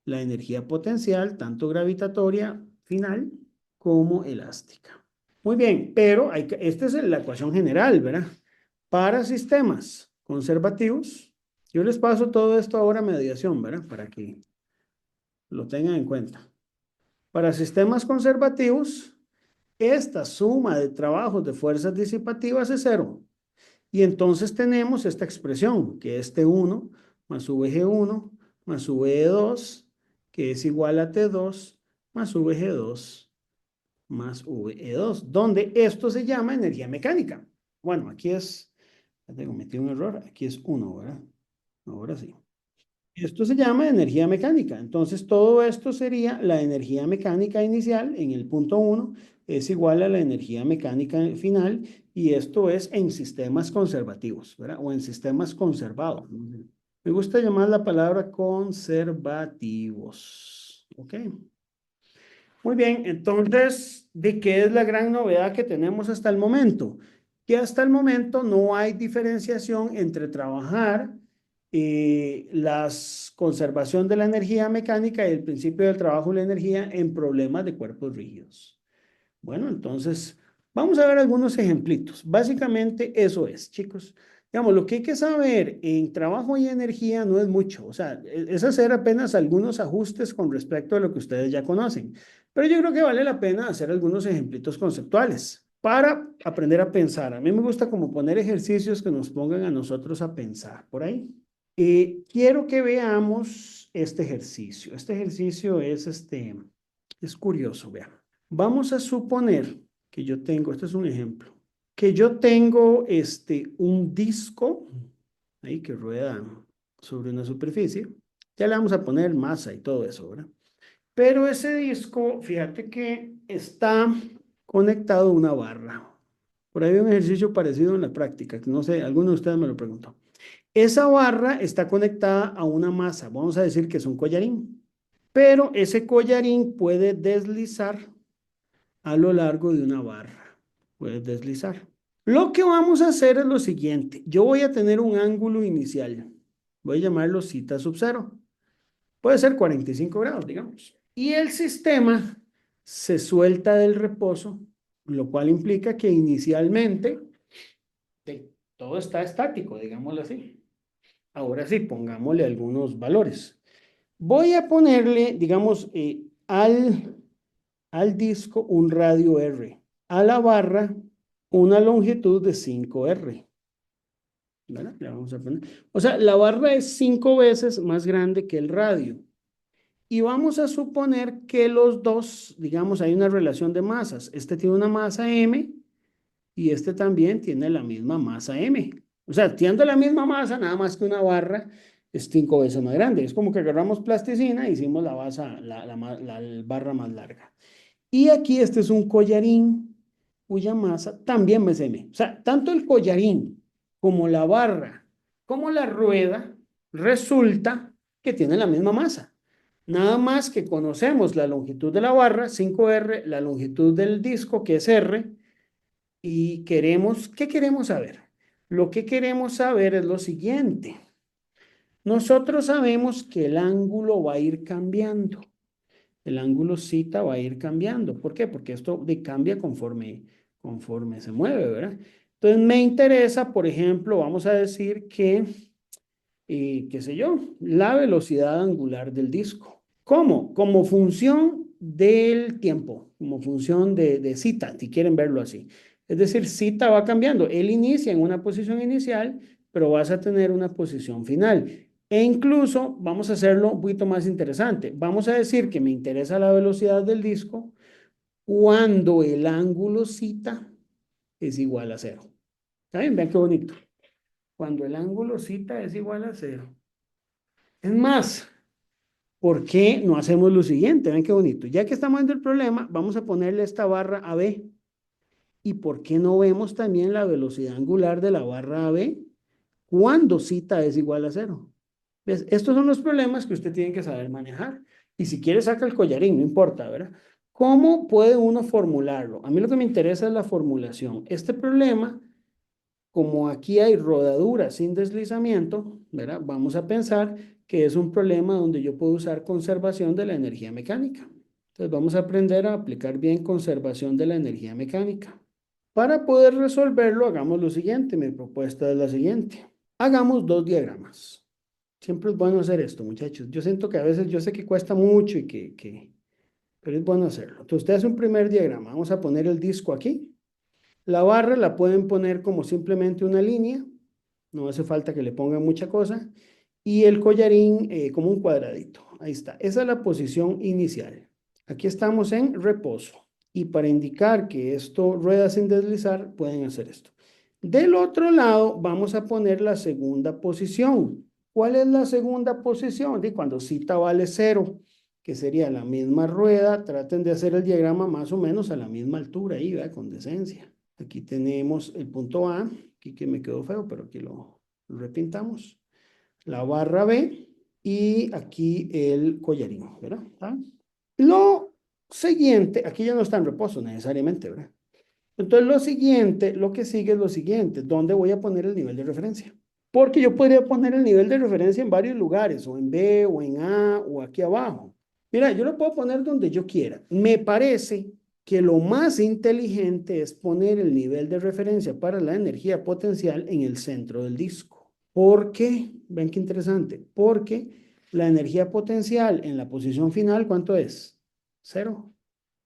la energía potencial, tanto gravitatoria final como elástica. Muy bien, pero esta es la ecuación general, ¿verdad? Para sistemas conservativos, yo les paso todo esto ahora a mediación, ¿verdad? Para que lo tengan en cuenta. Para sistemas conservativos, esta suma de trabajos de fuerzas disipativas es cero. Y entonces tenemos esta expresión, que es T1 más VG1 más VE2, que es igual a T2 más VG2 más VE2, donde esto se llama energía mecánica. Bueno, aquí es, ya tengo metido un error, aquí es 1, ¿verdad? Ahora sí. Esto se llama energía mecánica. Entonces, todo esto sería la energía mecánica inicial en el punto 1 es igual a la energía mecánica final y esto es en sistemas conservativos, ¿verdad? O en sistemas conservados. Me gusta llamar la palabra conservativos. ¿Ok? Muy bien, entonces, ¿de qué es la gran novedad que tenemos hasta el momento? Que hasta el momento no hay diferenciación entre trabajar la conservación de la energía mecánica y el principio del trabajo de la energía en problemas de cuerpos rígidos. Bueno, entonces, vamos a ver algunos ejemplitos. Básicamente eso es, chicos. Digamos, lo que hay que saber en trabajo y energía no es mucho. O sea, es hacer apenas algunos ajustes con respecto a lo que ustedes ya conocen. Pero yo creo que vale la pena hacer algunos ejemplitos conceptuales para aprender a pensar. A mí me gusta como poner ejercicios que nos pongan a nosotros a pensar por ahí. Quiero que veamos este ejercicio. Este ejercicio es curioso, vean. Vamos a suponer que yo tengo, este es un ejemplo, que yo tengo un disco ahí que rueda sobre una superficie. Ya le vamos a poner masa y todo eso, ¿verdad? Pero ese disco, fíjate que está conectado a una barra. Por ahí hay un ejercicio parecido en la práctica, que no sé, alguno de ustedes me lo preguntó. Esa barra está conectada a una masa, vamos a decir que es un collarín, pero ese collarín puede deslizar a lo largo de una barra. Puedes deslizar. Lo que vamos a hacer es lo siguiente. Yo voy a tener un ángulo inicial. Voy a llamarlo zeta sub cero. Puede ser 45 grados, digamos. Y el sistema se suelta del reposo, lo cual implica que inicialmente todo está estático, digámoslo así. Ahora sí, pongámosle algunos valores. Voy a ponerle, digamos, al disco un radio R, a la barra una longitud de 5R. ¿Verdad? Le vamos a poner. O sea, la barra es 5 veces más grande que el radio. Y vamos a suponer que los dos, digamos, hay una relación de masas. Este tiene una masa M y este también tiene la misma masa M. O sea, tiene la misma masa, nada más que una barra es 5 veces más grande. Es como que agarramos plasticina e hicimos la barra más larga. Y aquí este es un collarín cuya masa también es M. O sea, tanto el collarín como la barra, como la rueda, resulta que tienen la misma masa. Nada más que conocemos la longitud de la barra, 5R, la longitud del disco, que es R, y ¿qué queremos saber? Lo que queremos saber es lo siguiente. Nosotros sabemos que el ángulo va a ir cambiando. El ángulo zeta va a ir cambiando. ¿Por qué? Porque esto cambia conforme se mueve, ¿verdad? Entonces me interesa, por ejemplo, vamos a decir que, qué sé yo, la velocidad angular del disco. ¿Cómo? Como función del tiempo, como función de zeta, si quieren verlo así. Es decir, zeta va cambiando. Él inicia en una posición inicial, pero vas a tener una posición final. E incluso vamos a hacerlo un poquito más interesante. Vamos a decir que me interesa la velocidad del disco cuando el ángulo zeta es igual a cero. ¿Está bien? Vean qué bonito. Cuando el ángulo zeta es igual a cero. Es más, ¿por qué no hacemos lo siguiente? Vean qué bonito. Ya que estamos viendo el problema, vamos a ponerle esta barra AB. ¿Y por qué no vemos también la velocidad angular de la barra AB cuando zeta es igual a cero? ¿Ves? Estos son los problemas que usted tiene que saber manejar. Y si quiere, saca el collarín, no importa, ¿verdad? ¿Cómo puede uno formularlo? A mí lo que me interesa es la formulación. Este problema, como aquí hay rodadura sin deslizamiento, ¿verdad? Vamos a pensar que es un problema donde yo puedo usar conservación de la energía mecánica. Entonces vamos a aprender a aplicar bien conservación de la energía mecánica. Para poder resolverlo, hagamos lo siguiente. Mi propuesta es la siguiente. Hagamos dos diagramas. Siempre es bueno hacer esto, muchachos. Yo siento que a veces, yo sé que cuesta mucho y pero es bueno hacerlo. Entonces, usted hace un primer diagrama. Vamos a poner el disco aquí. La barra la pueden poner como simplemente una línea. No hace falta que le pongan mucha cosa. Y el collarín como un cuadradito. Ahí está. Esa es la posición inicial. Aquí estamos en reposo. Y para indicar que esto rueda sin deslizar, pueden hacer esto. Del otro lado, vamos a poner la segunda posición. ¿Cuál es la segunda posición? Cuando cita vale 0, que sería la misma rueda, traten de hacer el diagrama más o menos a la misma altura ahí, ¿verdad? Con decencia. Aquí tenemos el punto A, aquí que me quedó feo, pero aquí lo repintamos. La barra B y aquí el collarín, ¿verdad? ¿Ah? Lo siguiente, aquí ya no está en reposo necesariamente, ¿verdad? Entonces lo siguiente, lo que sigue es lo siguiente, ¿dónde voy a poner el nivel de referencia? Porque yo podría poner el nivel de referencia en varios lugares, o en B, o en A, o aquí abajo. Mira, yo lo puedo poner donde yo quiera. Me parece que lo más inteligente es poner el nivel de referencia para la energía potencial en el centro del disco. ¿Por qué? Ven qué interesante. Porque la energía potencial en la posición final, ¿cuánto es? 0.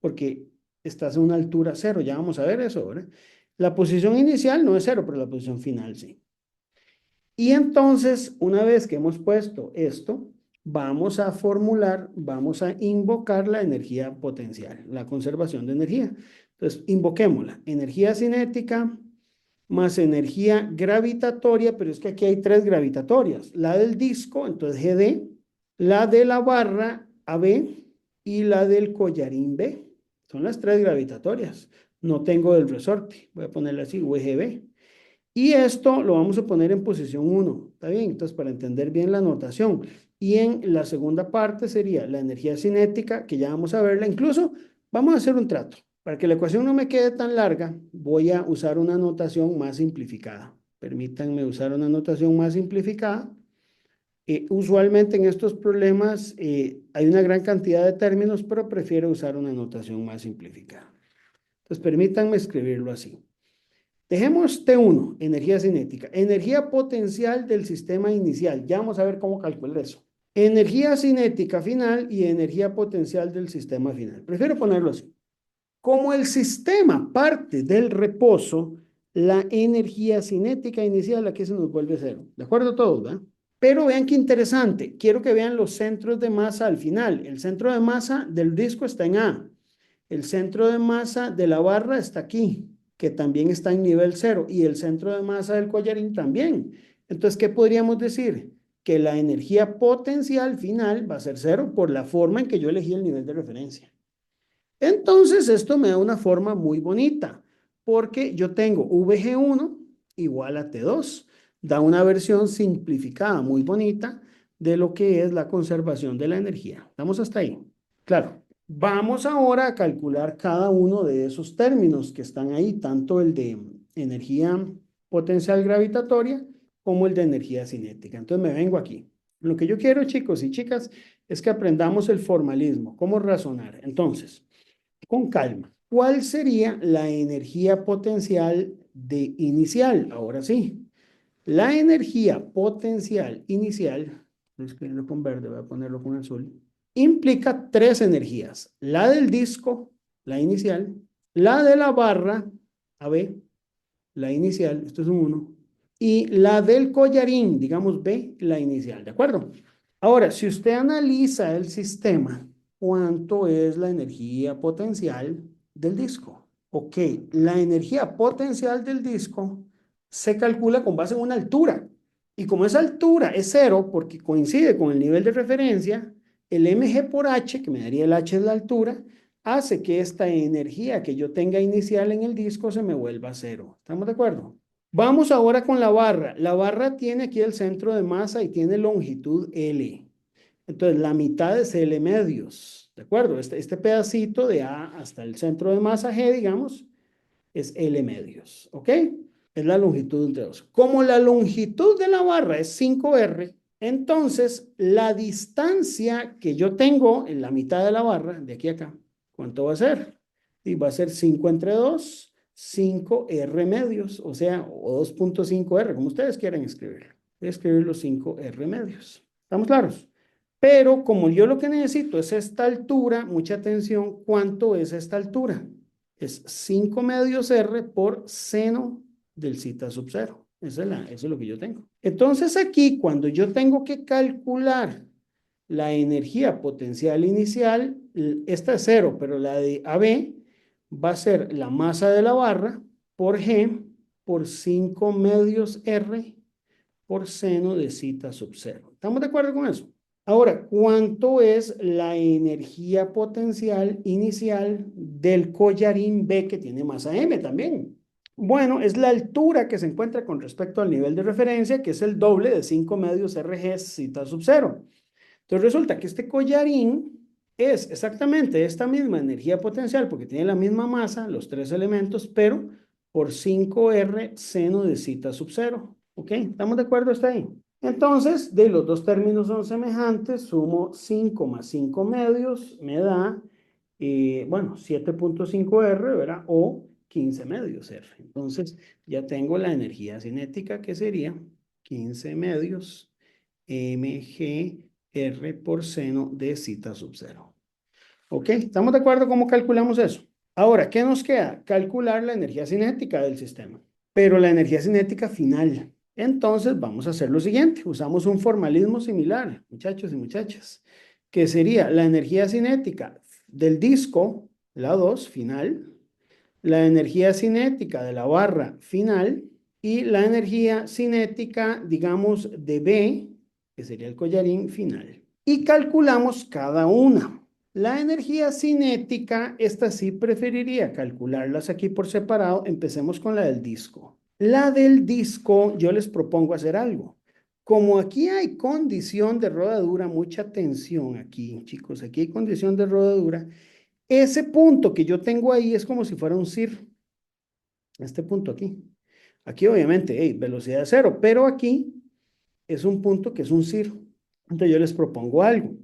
Porque estás a una altura 0. Ya vamos a ver eso, ¿verdad? La posición inicial no es 0, pero la posición final sí. Y entonces, una vez que hemos puesto esto, vamos a formular, vamos a invocar la energía potencial, la conservación de energía. Entonces, invoquémosla. Energía cinética más energía gravitatoria, pero es que aquí hay 3 gravitatorias. La del disco, entonces GD, la de la barra AB y la del collarín B. Son las 3 gravitatorias. No tengo del resorte. Voy a ponerle así, UGB. Y esto lo vamos a poner en posición 1, ¿está bien? Entonces, para entender bien la notación. Y en la segunda parte sería la energía cinética, que ya vamos a verla. Incluso vamos a hacer un trato. Para que la ecuación no me quede tan larga, voy a usar una notación más simplificada. Permítanme usar una notación más simplificada. Usualmente en estos problemas hay una gran cantidad de términos, pero prefiero usar una notación más simplificada. Entonces, permítanme escribirlo así. Dejemos T1, energía cinética. Energía potencial del sistema inicial. Ya vamos a ver cómo calcular eso. Energía cinética final y energía potencial del sistema final. Prefiero ponerlo así. Como el sistema parte del reposo, la energía cinética inicial aquí se nos vuelve 0. ¿De acuerdo todos, verdad? Pero vean qué interesante. Quiero que vean los centros de masa al final. El centro de masa del disco está en A. El centro de masa de la barra está aquí, que también está en nivel 0, y el centro de masa del collarín también. Entonces, ¿qué podríamos decir? Que la energía potencial final va a ser 0 por la forma en que yo elegí el nivel de referencia. Entonces, esto me da una forma muy bonita, porque yo tengo VG1 igual a T2. Da una versión simplificada muy bonita de lo que es la conservación de la energía. ¿Estamos hasta ahí? Claro. Vamos ahora a calcular cada uno de esos términos que están ahí, tanto el de energía potencial gravitatoria como el de energía cinética. Entonces me vengo aquí. Lo que yo quiero, chicos y chicas, es que aprendamos el formalismo, cómo razonar. Entonces, con calma, ¿cuál sería la energía potencial de inicial? Ahora sí, la energía potencial inicial, voy a escribirlo con verde, voy a ponerlo con azul, implica 3 energías. La del disco, la inicial, la de la barra, AB, la inicial, esto es un 1, y la del collarín, digamos B, la inicial, ¿de acuerdo? Ahora, si usted analiza el sistema, ¿cuánto es la energía potencial del disco? Ok, la energía potencial del disco se calcula con base en una altura. Y como esa altura es 0, porque coincide con el nivel de referencia, el mg por h, que me daría el h de la altura, hace que esta energía que yo tenga inicial en el disco se me vuelva 0. ¿Estamos de acuerdo? Vamos ahora con la barra. La barra tiene aquí el centro de masa y tiene longitud L. Entonces, la mitad es L medios. ¿De acuerdo? Este pedacito de A hasta el centro de masa G, digamos, es L medios, ¿ok? Es la longitud entre dos. Como la longitud de la barra es 5R, entonces la distancia que yo tengo en la mitad de la barra, de aquí a acá, ¿cuánto va a ser? Y va a ser 5 entre 2, 5R medios, o sea, o 2.5R, como ustedes quieran escribirlo. Voy a escribir los 5R medios. ¿Estamos claros? Pero como yo lo que necesito es esta altura, mucha atención, ¿cuánto es esta altura? Es 5 medios R por seno del zeta sub 0. Eso es lo que yo tengo. Entonces aquí, cuando yo tengo que calcular la energía potencial inicial, esta es 0, pero la de AB va a ser la masa de la barra por G por 5 medios R por seno de zeta sub 0. ¿Estamos de acuerdo con eso? Ahora, ¿cuánto es la energía potencial inicial del collarín B que tiene masa M también? Bueno, es la altura que se encuentra con respecto al nivel de referencia, que es el doble de 5 medios RG zeta sub 0. Entonces resulta que este collarín es exactamente esta misma energía potencial, porque tiene la misma masa, los tres elementos, pero por 5R seno de zeta sub 0. ¿Ok? ¿Estamos de acuerdo hasta ahí? Entonces, de los dos términos son semejantes, sumo 5 más 5 medios, me da, bueno, 7.5R, ¿verdad? O 15 medios R. Entonces, ya tengo la energía cinética, que sería 15 medios mg por seno de zeta sub 0. ¿Ok? ¿Estamos de acuerdo cómo calculamos eso? Ahora, ¿qué nos queda? Calcular la energía cinética del sistema, pero la energía cinética final. Entonces, vamos a hacer lo siguiente. Usamos un formalismo similar, muchachos y muchachas, que sería la energía cinética del disco, la 2, final, la energía cinética de la barra final y la energía cinética, digamos, de B, que sería el collarín final. Y calculamos cada una. La energía cinética, esta sí preferiría calcularlas aquí por separado. Empecemos con la del disco. La del disco, yo les propongo hacer algo. Como aquí hay condición de rodadura, mucha atención aquí, chicos, aquí hay condición de rodadura. Ese punto que yo tengo ahí es como si fuera un CIR. Este punto aquí. Aquí obviamente, hey, velocidad cero, pero aquí es un punto que es un CIR. Entonces yo les propongo algo.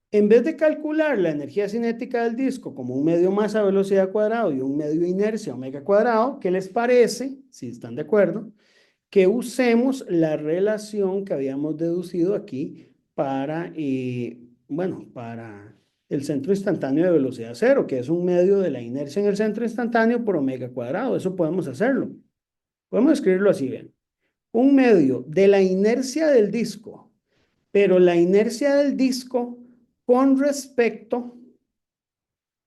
En vez de calcular la energía cinética del disco como un medio masa velocidad cuadrado y un medio inercia omega cuadrado, ¿qué les parece, si están de acuerdo, que usemos la relación que habíamos deducido aquí para, bueno, para el centro instantáneo de velocidad cero, que es un medio de la inercia en el centro instantáneo por omega cuadrado? Eso podemos hacerlo. Podemos escribirlo así, bien. Un medio de la inercia del disco, pero la inercia del disco con respecto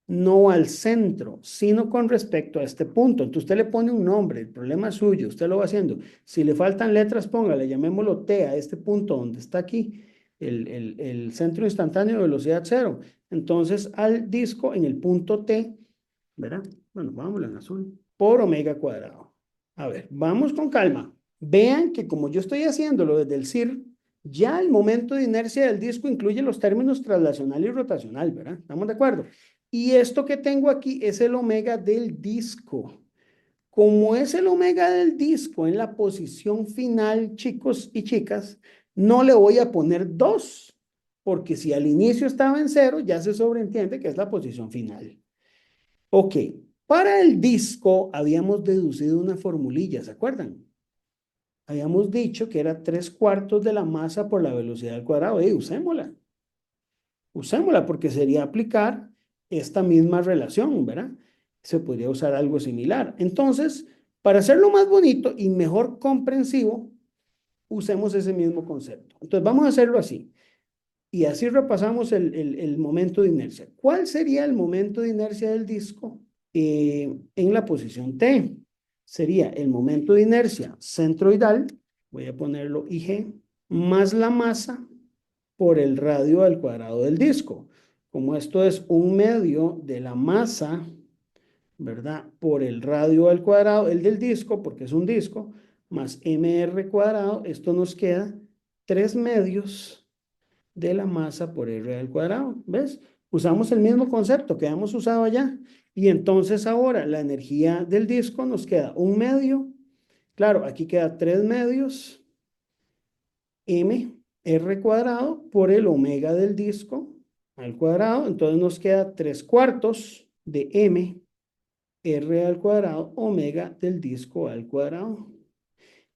no al centro, sino con respecto a este punto. Entonces usted le pone un nombre, el problema es suyo, usted lo va haciendo. Si le faltan letras, póngale, llamémoslo T a este punto donde está aquí, el centro instantáneo de velocidad cero. Entonces al disco en el punto T, ¿verdad? Bueno, vámonos en azul, por omega cuadrado. A ver, vamos con calma. Vean que como yo estoy haciéndolo desde el CIR, ya el momento de inercia del disco incluye los términos traslacional y rotacional, ¿verdad? ¿Estamos de acuerdo? Y esto que tengo aquí es el omega del disco. Como es el omega del disco en la posición final, chicos y chicas, no le voy a poner 2, porque si al inicio estaba en 0, ya se sobreentiende que es la posición final. Ok, para el disco habíamos deducido una formulilla, ¿se acuerdan? Habíamos dicho que era 3/4 de la masa por la velocidad al cuadrado. Usémosla. Usémosla porque sería aplicar esta misma relación, ¿verdad? Se podría usar algo similar. Entonces, para hacerlo más bonito y mejor comprensivo, usemos ese mismo concepto. Entonces, vamos a hacerlo así. Y así repasamos el momento de inercia. ¿Cuál sería el momento de inercia del disco? En la posición T. Sería el momento de inercia centroidal, voy a ponerlo IG, más la masa por el radio al cuadrado del disco. Como esto es un medio de la masa, ¿verdad? Por el radio al cuadrado, el del disco, porque es un disco, más mr cuadrado, esto nos queda 3 medios de la masa por r al cuadrado, ¿ves? Usamos el mismo concepto que hemos usado allá. Y entonces ahora la energía del disco nos queda un medio. Claro, aquí queda 3 medios m r cuadrado por el omega del disco al cuadrado. Entonces nos queda 3 cuartos de m r al cuadrado omega del disco al cuadrado.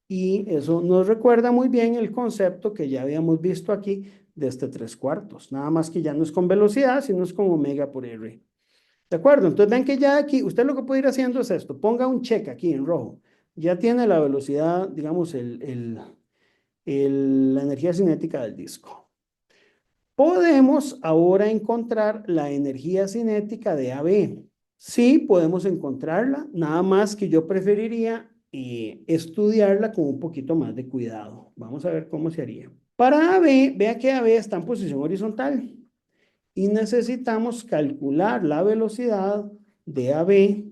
Y eso nos recuerda muy bien el concepto que ya habíamos visto aquí de este 3 cuartos. Nada más que ya no es con velocidad, sino es con omega por r. ¿De acuerdo? Entonces ven que ya aquí, usted lo que puede ir haciendo es esto. Ponga un check aquí en rojo. Ya tiene la velocidad, digamos, la energía cinética del disco. Podemos ahora encontrar la energía cinética de AB. Sí, podemos encontrarla, nada más que yo preferiría estudiarla con un poquito más de cuidado. Vamos a ver cómo se haría. Para AB, vea que AB está en posición horizontal y necesitamos calcular la velocidad de AB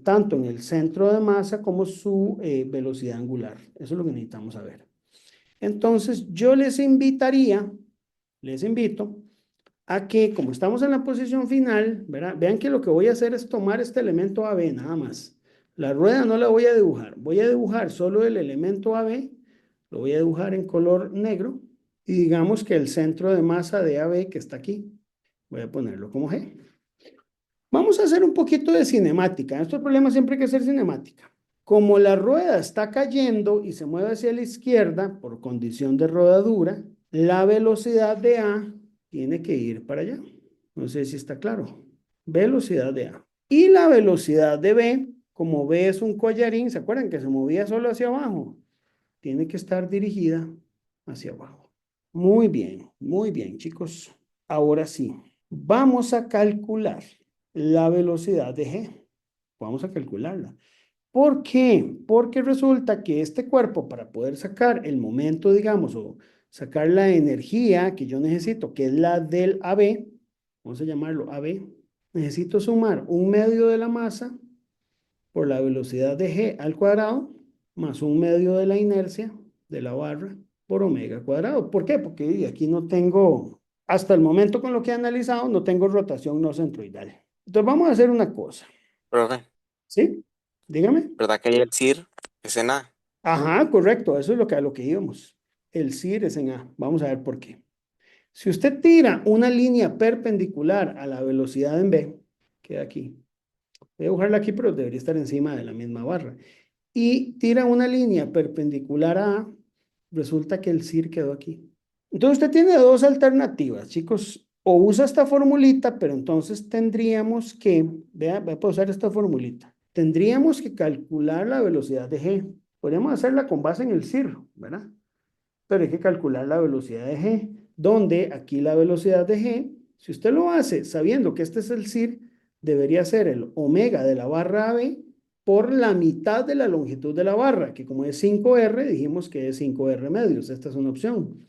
tanto en el centro de masa como su velocidad angular. Eso es lo que necesitamos saber. Entonces, yo les invito a que, como estamos en la posición final, ¿verdad? Vean que lo que voy a hacer es tomar este elemento AB nada más. La rueda no la voy a dibujar. Voy a dibujar solo el elemento AB. Lo voy a dibujar en color negro. Y digamos que el centro de masa de AB que está aquí, voy a ponerlo como G. Vamos a hacer un poquito de cinemática. En estos problemas siempre hay que hacer cinemática. Como la rueda está cayendo y se mueve hacia la izquierda por condición de rodadura, la velocidad de A tiene que ir para allá. No sé si está claro. Velocidad de A. Y la velocidad de B, como B es un collarín, ¿se acuerdan que se movía solo hacia abajo? Tiene que estar dirigida hacia abajo. Muy bien, chicos. Ahora sí, vamos a calcular la velocidad de G. Vamos a calcularla. ¿Por qué? Porque resulta que este cuerpo, para poder sacar el momento, digamos, o sacar la energía que yo necesito, que es la del AB, vamos a llamarlo AB, necesito sumar un medio de la masa por la velocidad de G al cuadrado, más un medio de la inercia de la barra por omega cuadrado. ¿Por qué? Porque aquí no tengo, hasta el momento con lo que he analizado, no tengo rotación no centroidal. Entonces vamos a hacer una cosa, Profe, ¿sí? Dígame. ¿verdad que ahí el CIR es en A? Ajá, correcto, eso es a lo que íbamos. El CIR es en A. Vamos a ver por qué. Si usted tira una línea perpendicular a la velocidad en B, queda aquí. Voy a dibujarla aquí, pero debería estar encima de la misma barra. Y tira una línea perpendicular a A, resulta que el CIR quedó aquí. Entonces usted tiene dos alternativas, chicos. O usa esta formulita, pero entonces tendríamos que, vea, voy a usar esta formulita. Tendríamos que calcular la velocidad de G. Podríamos hacerla con base en el CIR, ¿verdad? Pero hay que calcular la velocidad de G, donde aquí la velocidad de G, si usted lo hace sabiendo que este es el CIR, debería ser el omega de la barra AB por la mitad de la longitud de la barra, que como es 5R, dijimos que es 5R medios. Esta es una opción,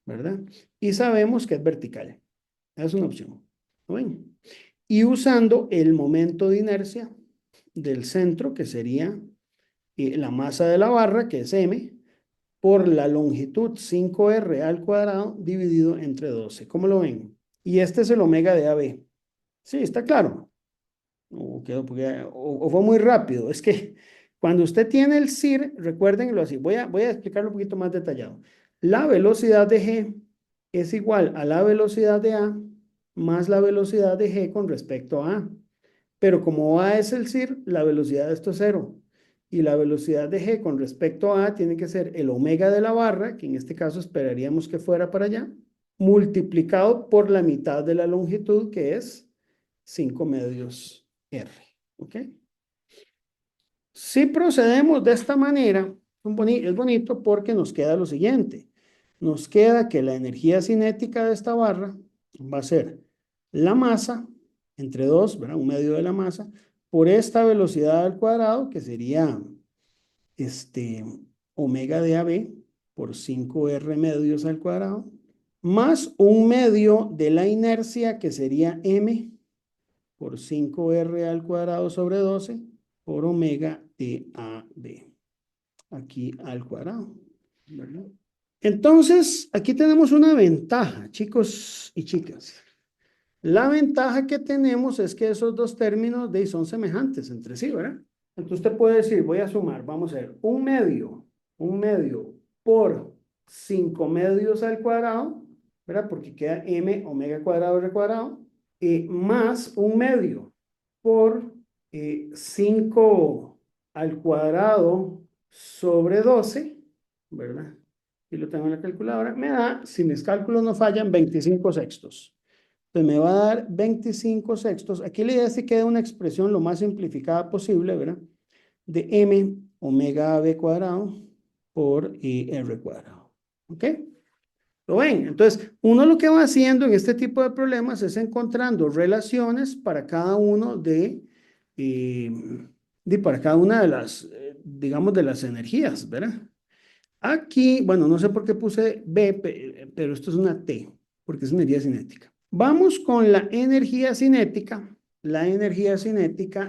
¿verdad? Y sabemos que es vertical. Es una opción. ¿No ven? Y usando el momento de inercia del centro, que sería la masa de la barra, que es M, por la longitud 5R al cuadrado dividido entre 12. ¿Cómo lo ven? Y este es el omega de AB. Sí, está claro. O fue muy rápido. Es que cuando usted tiene el CIR, recuérdenlo así. Voy a explicarlo un poquito más detallado. La velocidad de G es igual a la velocidad de A más la velocidad de G con respecto a A. Pero como A es el CIR, la velocidad de esto es cero. Y la velocidad de G con respecto a tiene que ser el omega de la barra, que en este caso esperaríamos que fuera para allá, multiplicado por la mitad de la longitud, que es 5 medios R. ¿Ok? Si procedemos de esta manera, es bonito porque nos queda lo siguiente. Nos queda que la energía cinética de esta barra va a ser la masa entre 2, ¿verdad? Un medio de la masa, por esta velocidad al cuadrado, que sería omega de AB por 5R medios al cuadrado, más un medio de la inercia, que sería M por 5R al cuadrado sobre 12 por omega de AB, aquí al cuadrado, ¿verdad? Entonces, aquí tenemos una ventaja, chicos y chicas. La ventaja que tenemos es que esos dos términos son semejantes entre sí, ¿verdad? Entonces usted puede decir, voy a sumar, vamos a ver, un medio por 5 medios al cuadrado, ¿verdad? Porque queda m omega cuadrado r cuadrado, más un medio por 5 al cuadrado sobre 12, ¿verdad? Y lo tengo en la calculadora, me da, si mis cálculos no fallan, 25 sextos. Entonces me va a dar 25 sextos. Aquí la idea es que quede una expresión lo más simplificada posible, ¿verdad? De m omega b cuadrado por r cuadrado. ¿Ok? ¿Lo ven? Entonces, uno lo que va haciendo en este tipo de problemas es encontrando relaciones para cada uno para cada una de las, digamos, de las energías, ¿verdad? Aquí, bueno, no sé por qué puse B, pero esto es una T, porque es energía cinética. Vamos con la energía cinética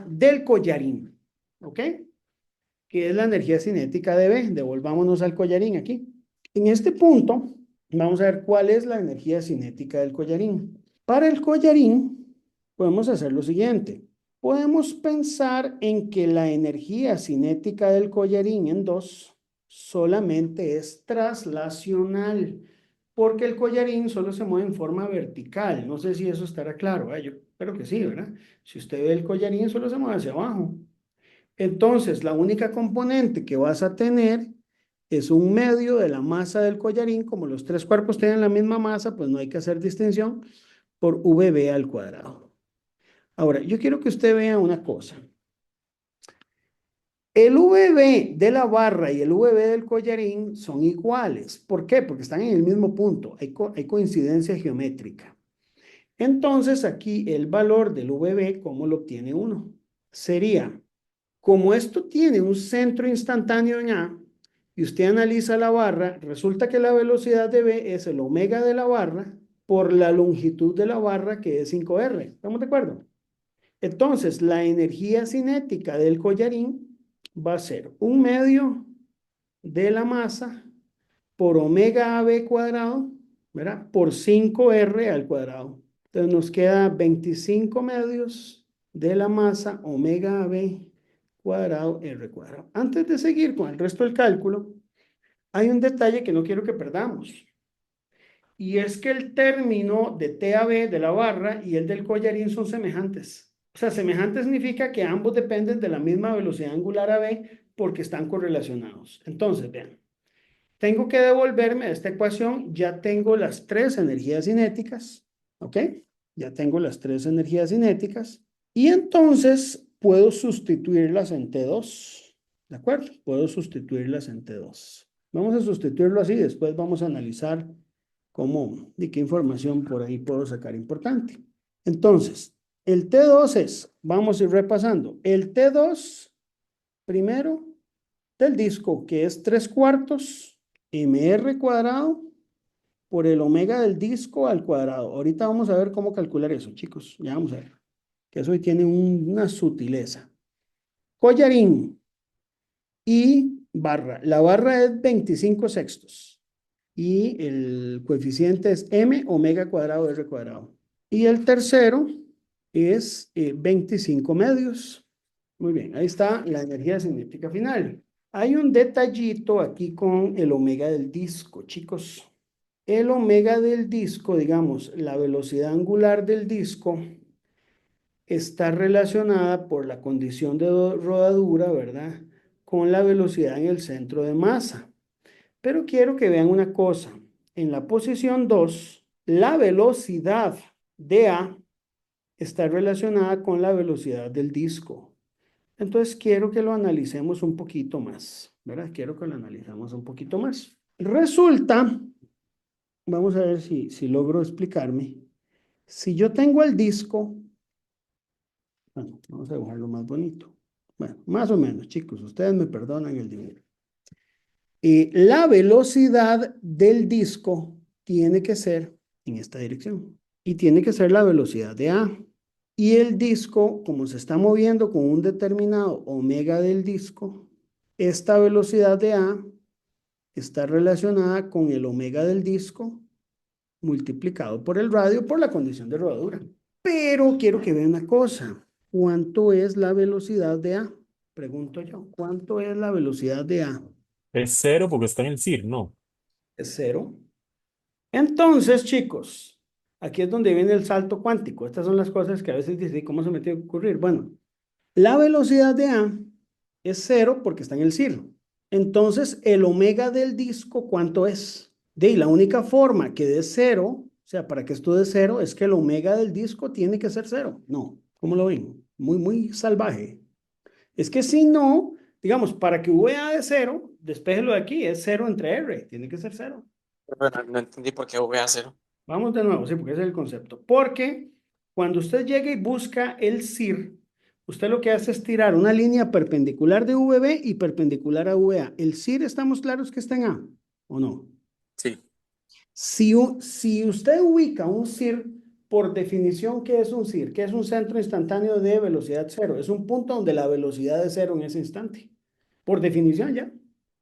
del collarín, ¿ok? Que es la energía cinética de B. Devolvámonos al collarín aquí. En este punto, vamos a ver cuál es la energía cinética del collarín. Para el collarín, podemos hacer lo siguiente. Podemos pensar en que la energía cinética del collarín en 2 solamente es traslacional, porque el collarín solo se mueve en forma vertical. No sé si eso estará claro, ¿eh? Yo espero que sí, ¿verdad? Si usted ve el collarín, solo se mueve hacia abajo. Entonces, la única componente que vas a tener es un medio de la masa del collarín. Como los tres cuerpos tienen la misma masa, pues no hay que hacer distinción, por VB al cuadrado. Ahora, yo quiero que usted vea una cosa. El VB de la barra y el VB del collarín son iguales. ¿Por qué? Porque están en el mismo punto. Hay coincidencia geométrica. Entonces, aquí el valor del VB, ¿cómo lo obtiene uno? Sería, como esto tiene un centro instantáneo en A, y usted analiza la barra, resulta que la velocidad de B es el omega de la barra por la longitud de la barra, que es 5R. ¿Estamos de acuerdo? Entonces, la energía cinética del collarín va a ser un medio de la masa por omega AB cuadrado, ¿verdad? Por 5R al cuadrado. Entonces nos queda 25 medios de la masa omega AB cuadrado R cuadrado. Antes de seguir con el resto del cálculo, hay un detalle que no quiero que perdamos. Y es que el término de TAB de la barra y el del collarín son semejantes. O sea, semejante significa que ambos dependen de la misma velocidad angular AB porque están correlacionados. Entonces, vean, tengo que devolverme de esta ecuación. Ya tengo las tres energías cinéticas, ¿ok? Ya tengo las tres energías cinéticas. Y entonces puedo sustituirlas en T2, ¿de acuerdo? Puedo sustituirlas en T2. Vamos a sustituirlo así, después vamos a analizar cómo y qué información por ahí puedo sacar importante. Entonces, el T2 es, vamos a ir repasando, el T2 primero del disco, que es 3/4 mr cuadrado por el omega del disco al cuadrado. Ahorita vamos a ver cómo calcular eso, chicos. Ya vamos a ver. Que eso hoy tiene una sutileza. Collarín y barra. La barra es 25 sextos. Y el coeficiente es m omega cuadrado r cuadrado. Y el tercero es 25 medios. Muy bien, ahí está la energía cinética final. Hay un detallito aquí con el omega del disco, chicos. El omega del disco, digamos, la velocidad angular del disco está relacionada por la condición de rodadura, ¿verdad? Con la velocidad en el centro de masa. Pero quiero que vean una cosa. En la posición 2, la velocidad de A está relacionada con la velocidad del disco. Entonces quiero que lo analicemos un poquito más, ¿verdad? Quiero que lo analicemos un poquito más. Resulta, vamos a ver si logro explicarme. Si yo tengo el disco, bueno, vamos a dibujarlo más bonito. Bueno, más o menos, chicos, ustedes me perdonan el dibujo. La velocidad del disco tiene que ser en esta dirección y tiene que ser la velocidad de A. Y el disco, como se está moviendo con un determinado omega del disco, esta velocidad de A está relacionada con el omega del disco multiplicado por el radio por la condición de rodadura. Pero quiero que vean una cosa. ¿Cuánto es la velocidad de A? Pregunto yo. ¿Cuánto es la velocidad de A? Es cero porque está en el CIR, ¿no? Es cero. Entonces, chicos, aquí es donde viene el salto cuántico. Estas son las cosas que a veces dicen, ¿cómo se me tiene que ocurrir? Bueno, la velocidad de A es cero porque está en el CIR. Entonces, el omega del disco, ¿cuánto es? De ahí, la única forma que dé cero, o sea, para que esto dé cero, es que el omega del disco tiene que ser cero. No, ¿cómo lo ven? Muy, muy salvaje. Es que si no, digamos, para que VA de cero, despéjelo de aquí, es cero entre R, tiene que ser cero. Pero no entendí por qué voy a cero. Vamos de nuevo, sí, porque ese es el concepto. Porque cuando usted llega y busca el CIR, usted lo que hace es tirar una línea perpendicular de VB y perpendicular a VA. ¿El CIR estamos claros que está en A o no? Sí. Si usted ubica un CIR, por definición, ¿qué es un CIR? ¿Qué es un centro instantáneo de velocidad cero? Es un punto donde la velocidad es cero en ese instante. Por definición ya,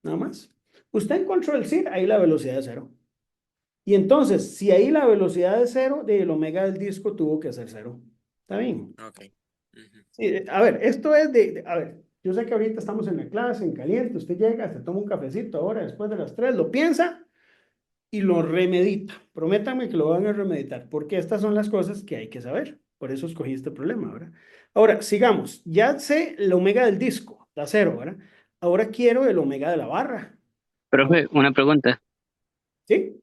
nada más. Usted encontró el CIR, ahí la velocidad es cero. Y entonces, si ahí la velocidad es cero, el omega del disco tuvo que ser cero. ¿Está bien? Ok. Ujú. Sí, a ver, esto es a ver, yo sé que ahorita estamos en la clase, en caliente, usted llega, se toma un cafecito ahora, después de las 3, lo piensa y lo remedita. Prométanme que lo van a remeditar, porque estas son las cosas que hay que saber. Por eso escogí este problema, ¿verdad? Ahora, sigamos. Ya sé el omega del disco, da cero, ¿verdad? Ahora quiero el omega de la barra. Profe, una pregunta. ¿Sí?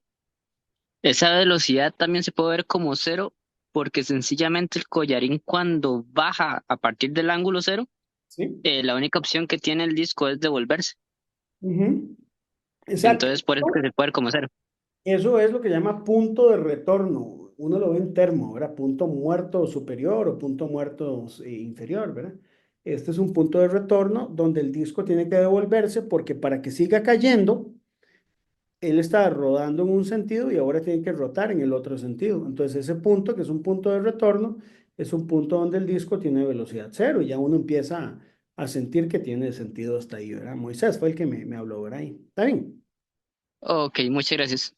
¿Esa velocidad también se puede ver como cero? Porque sencillamente el collarín cuando baja a partir del ángulo cero, ¿Sí? la única opción que tiene el disco es devolverse. Ujú. Exacto. Entonces por eso que se puede ver como cero. Eso es lo que llama punto de retorno. Uno lo ve en termo, ¿verdad? Punto muerto superior o punto muerto inferior, ¿verdad? Este es un punto de retorno donde el disco tiene que devolverse porque para que siga cayendo, él está rodando en un sentido y ahora tiene que rotar en el otro sentido. Entonces ese punto, que es un punto de retorno, es un punto donde el disco tiene velocidad cero y ya uno empieza a sentir que tiene sentido hasta ahí, ¿verdad? Moisés fue el que me habló, ¿verdad? ¿Está bien? Ok, muchas gracias.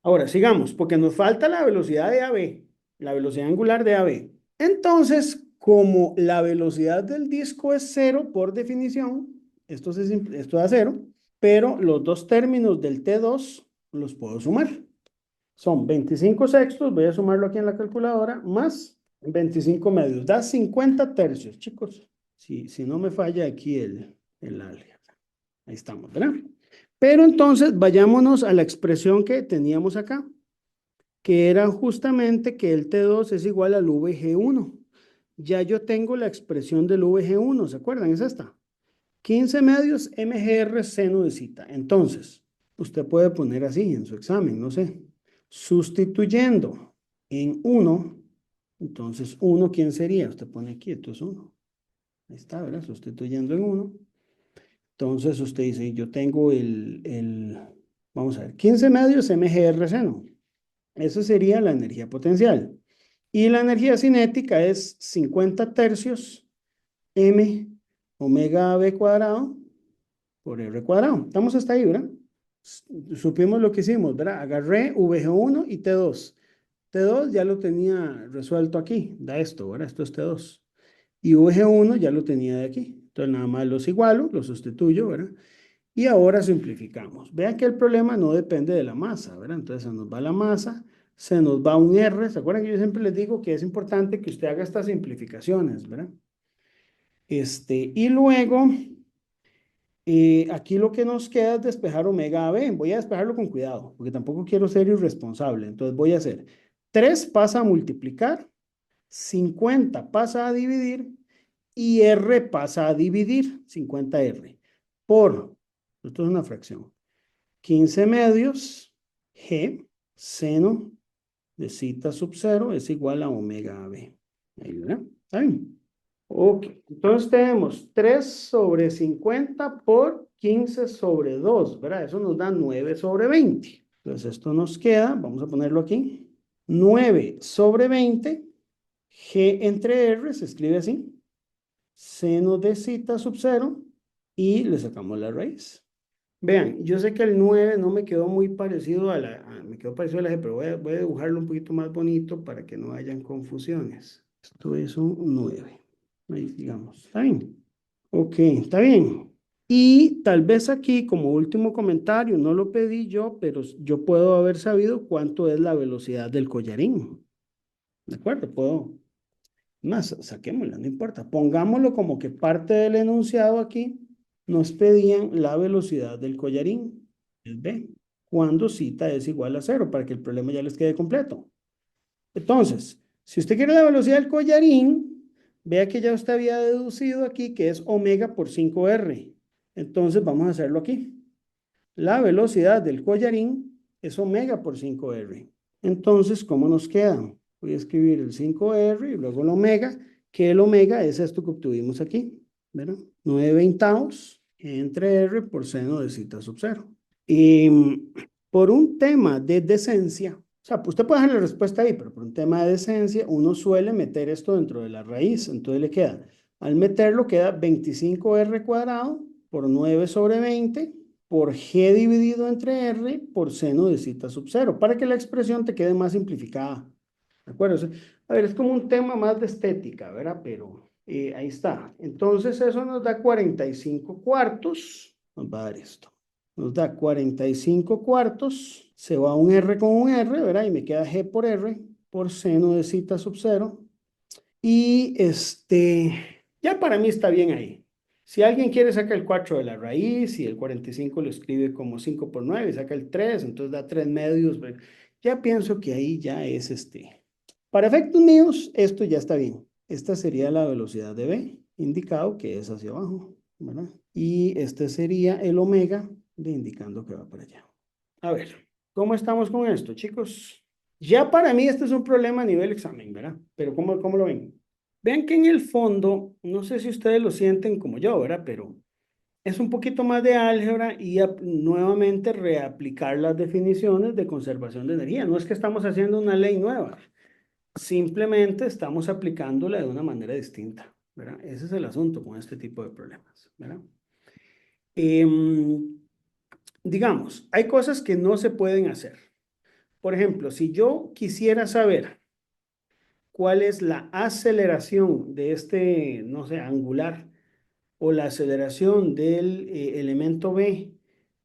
Ahora, sigamos, porque nos falta la velocidad de AB, la velocidad angular de AB. Entonces, como la velocidad del disco es cero por definición, esto da cero, pero los dos términos del T2 los puedo sumar. Son 25 sextos, voy a sumarlo aquí en la calculadora, más 25 medios, da 50 tercios, chicos. Si no me falla aquí el álgebra. Ahí estamos, ¿verdad? Pero entonces vayámonos a la expresión que teníamos acá, que era justamente que el T2 es igual al VG1. Ya yo tengo la expresión del VG1, ¿se acuerdan? Es esta. 15 medios MGR seno de zeta. Entonces, usted puede poner así en su examen, no sé, sustituyendo en 1, entonces 1, ¿quién sería? Usted pone aquí, esto es 1. Ahí está, ¿verdad? Sustituyendo en 1. Entonces usted dice, yo tengo vamos a ver, 15 medios MGR seno. Eso sería la energía potencial. Y la energía cinética es 50 tercios M omega B cuadrado por R cuadrado. Estamos hasta ahí, ¿verdad? Supimos lo que hicimos, ¿verdad? Agarré VG1 y T2. T2 ya lo tenía resuelto aquí, da esto, ¿verdad? Esto es T2. Y VG1 ya lo tenía de aquí. Entonces nada más los igualo, los sustituyo, ¿verdad? Y ahora simplificamos. Vean que el problema no depende de la masa, ¿verdad? Entonces se nos va la masa, se nos va un R. ¿Se acuerdan que yo siempre les digo que es importante que usted haga estas simplificaciones, ¿verdad? Y luego, aquí lo que nos queda es despejar omega AB. Voy a despejarlo con cuidado, porque tampoco quiero ser irresponsable. Entonces voy a hacer 3 pasa a multiplicar, 50 pasa a dividir y R pasa a dividir, 50R, por, esto es una fracción, 15 medios G seno de zeta sub 0 es igual a omega AB. Ahí, ¿verdad? ¿Está bien? Ok, entonces tenemos 3 sobre 50 por 15 sobre 2, ¿verdad? Eso nos da 9 sobre 20. Entonces esto nos queda, vamos a ponerlo aquí, 9 sobre 20, G entre R se escribe así, seno de zeta sub 0 y le sacamos la raíz. Vean, yo sé que el 9 no me quedó muy parecido me quedó parecido a la G, pero voy a dibujarlo un poquito más bonito para que no hayan confusiones. Esto es un 9. Ahí digamos, ¿está bien? Ok, está bien. Y tal vez aquí, como último comentario, no lo pedí yo, pero yo puedo haber sabido cuánto es la velocidad del collarín. ¿De acuerdo? Puedo. Más, saquémosla, no importa. Pongámoslo como que parte del enunciado aquí nos pedían la velocidad del collarín, es B, cuando cita es igual a 0, para que el problema ya les quede completo. Entonces, si usted quiere la velocidad del collarín, vea que ya usted había deducido aquí que es omega por 5R. Entonces, vamos a hacerlo aquí. La velocidad del collarín es omega por 5R. Entonces, ¿cómo nos queda? Voy a escribir el 5R y luego el omega, que el omega es esto que obtuvimos aquí, ¿verdad? 9/20 entre R por seno de zeta sub 0. Y por un tema de decencia, o sea, pues usted puede dejar la respuesta ahí, pero por un tema de decencia, uno suele meter esto dentro de la raíz, entonces le queda, al meterlo queda 25R cuadrado por 9/20 por G dividido entre R por seno de zeta sub 0, para que la expresión te quede más simplificada. ¿De acuerdo? O sea, a ver, es como un tema más de estética, ¿verdad? Pero ahí está. Entonces eso nos da 45 cuartos. Nos va a dar esto. Nos da 45 cuartos. Se va un R con un R, ¿verdad? Y me queda G por R por seno de zeta sub 0. Y ya para mí está bien ahí. Si alguien quiere sacar el 4 de la raíz y el 45 lo escribe como 5 por 9 y saca el 3, entonces da 3 medios. Ya pienso que ahí ya es Para efectos míos, esto ya está bien. Esta sería la velocidad de B, indicado que es hacia abajo, ¿verdad? Y este sería el omega, indicando que va para allá. A ver, ¿cómo estamos con esto, chicos? Ya para mí este es un problema a nivel examen, ¿verdad? Pero ¿cómo lo ven? Vean que en el fondo, no sé si ustedes lo sienten como yo, ¿verdad? Pero es un poquito más de álgebra y nuevamente reaplicar las definiciones de conservación de energía. No es que estamos haciendo una ley nueva, simplemente estamos aplicándola de una manera distinta, ¿verdad? Ese es el asunto con este tipo de problemas, ¿verdad? Digamos, hay cosas que no se pueden hacer. Por ejemplo, si yo quisiera saber cuál es la aceleración de no sé, angular, o la aceleración del elemento B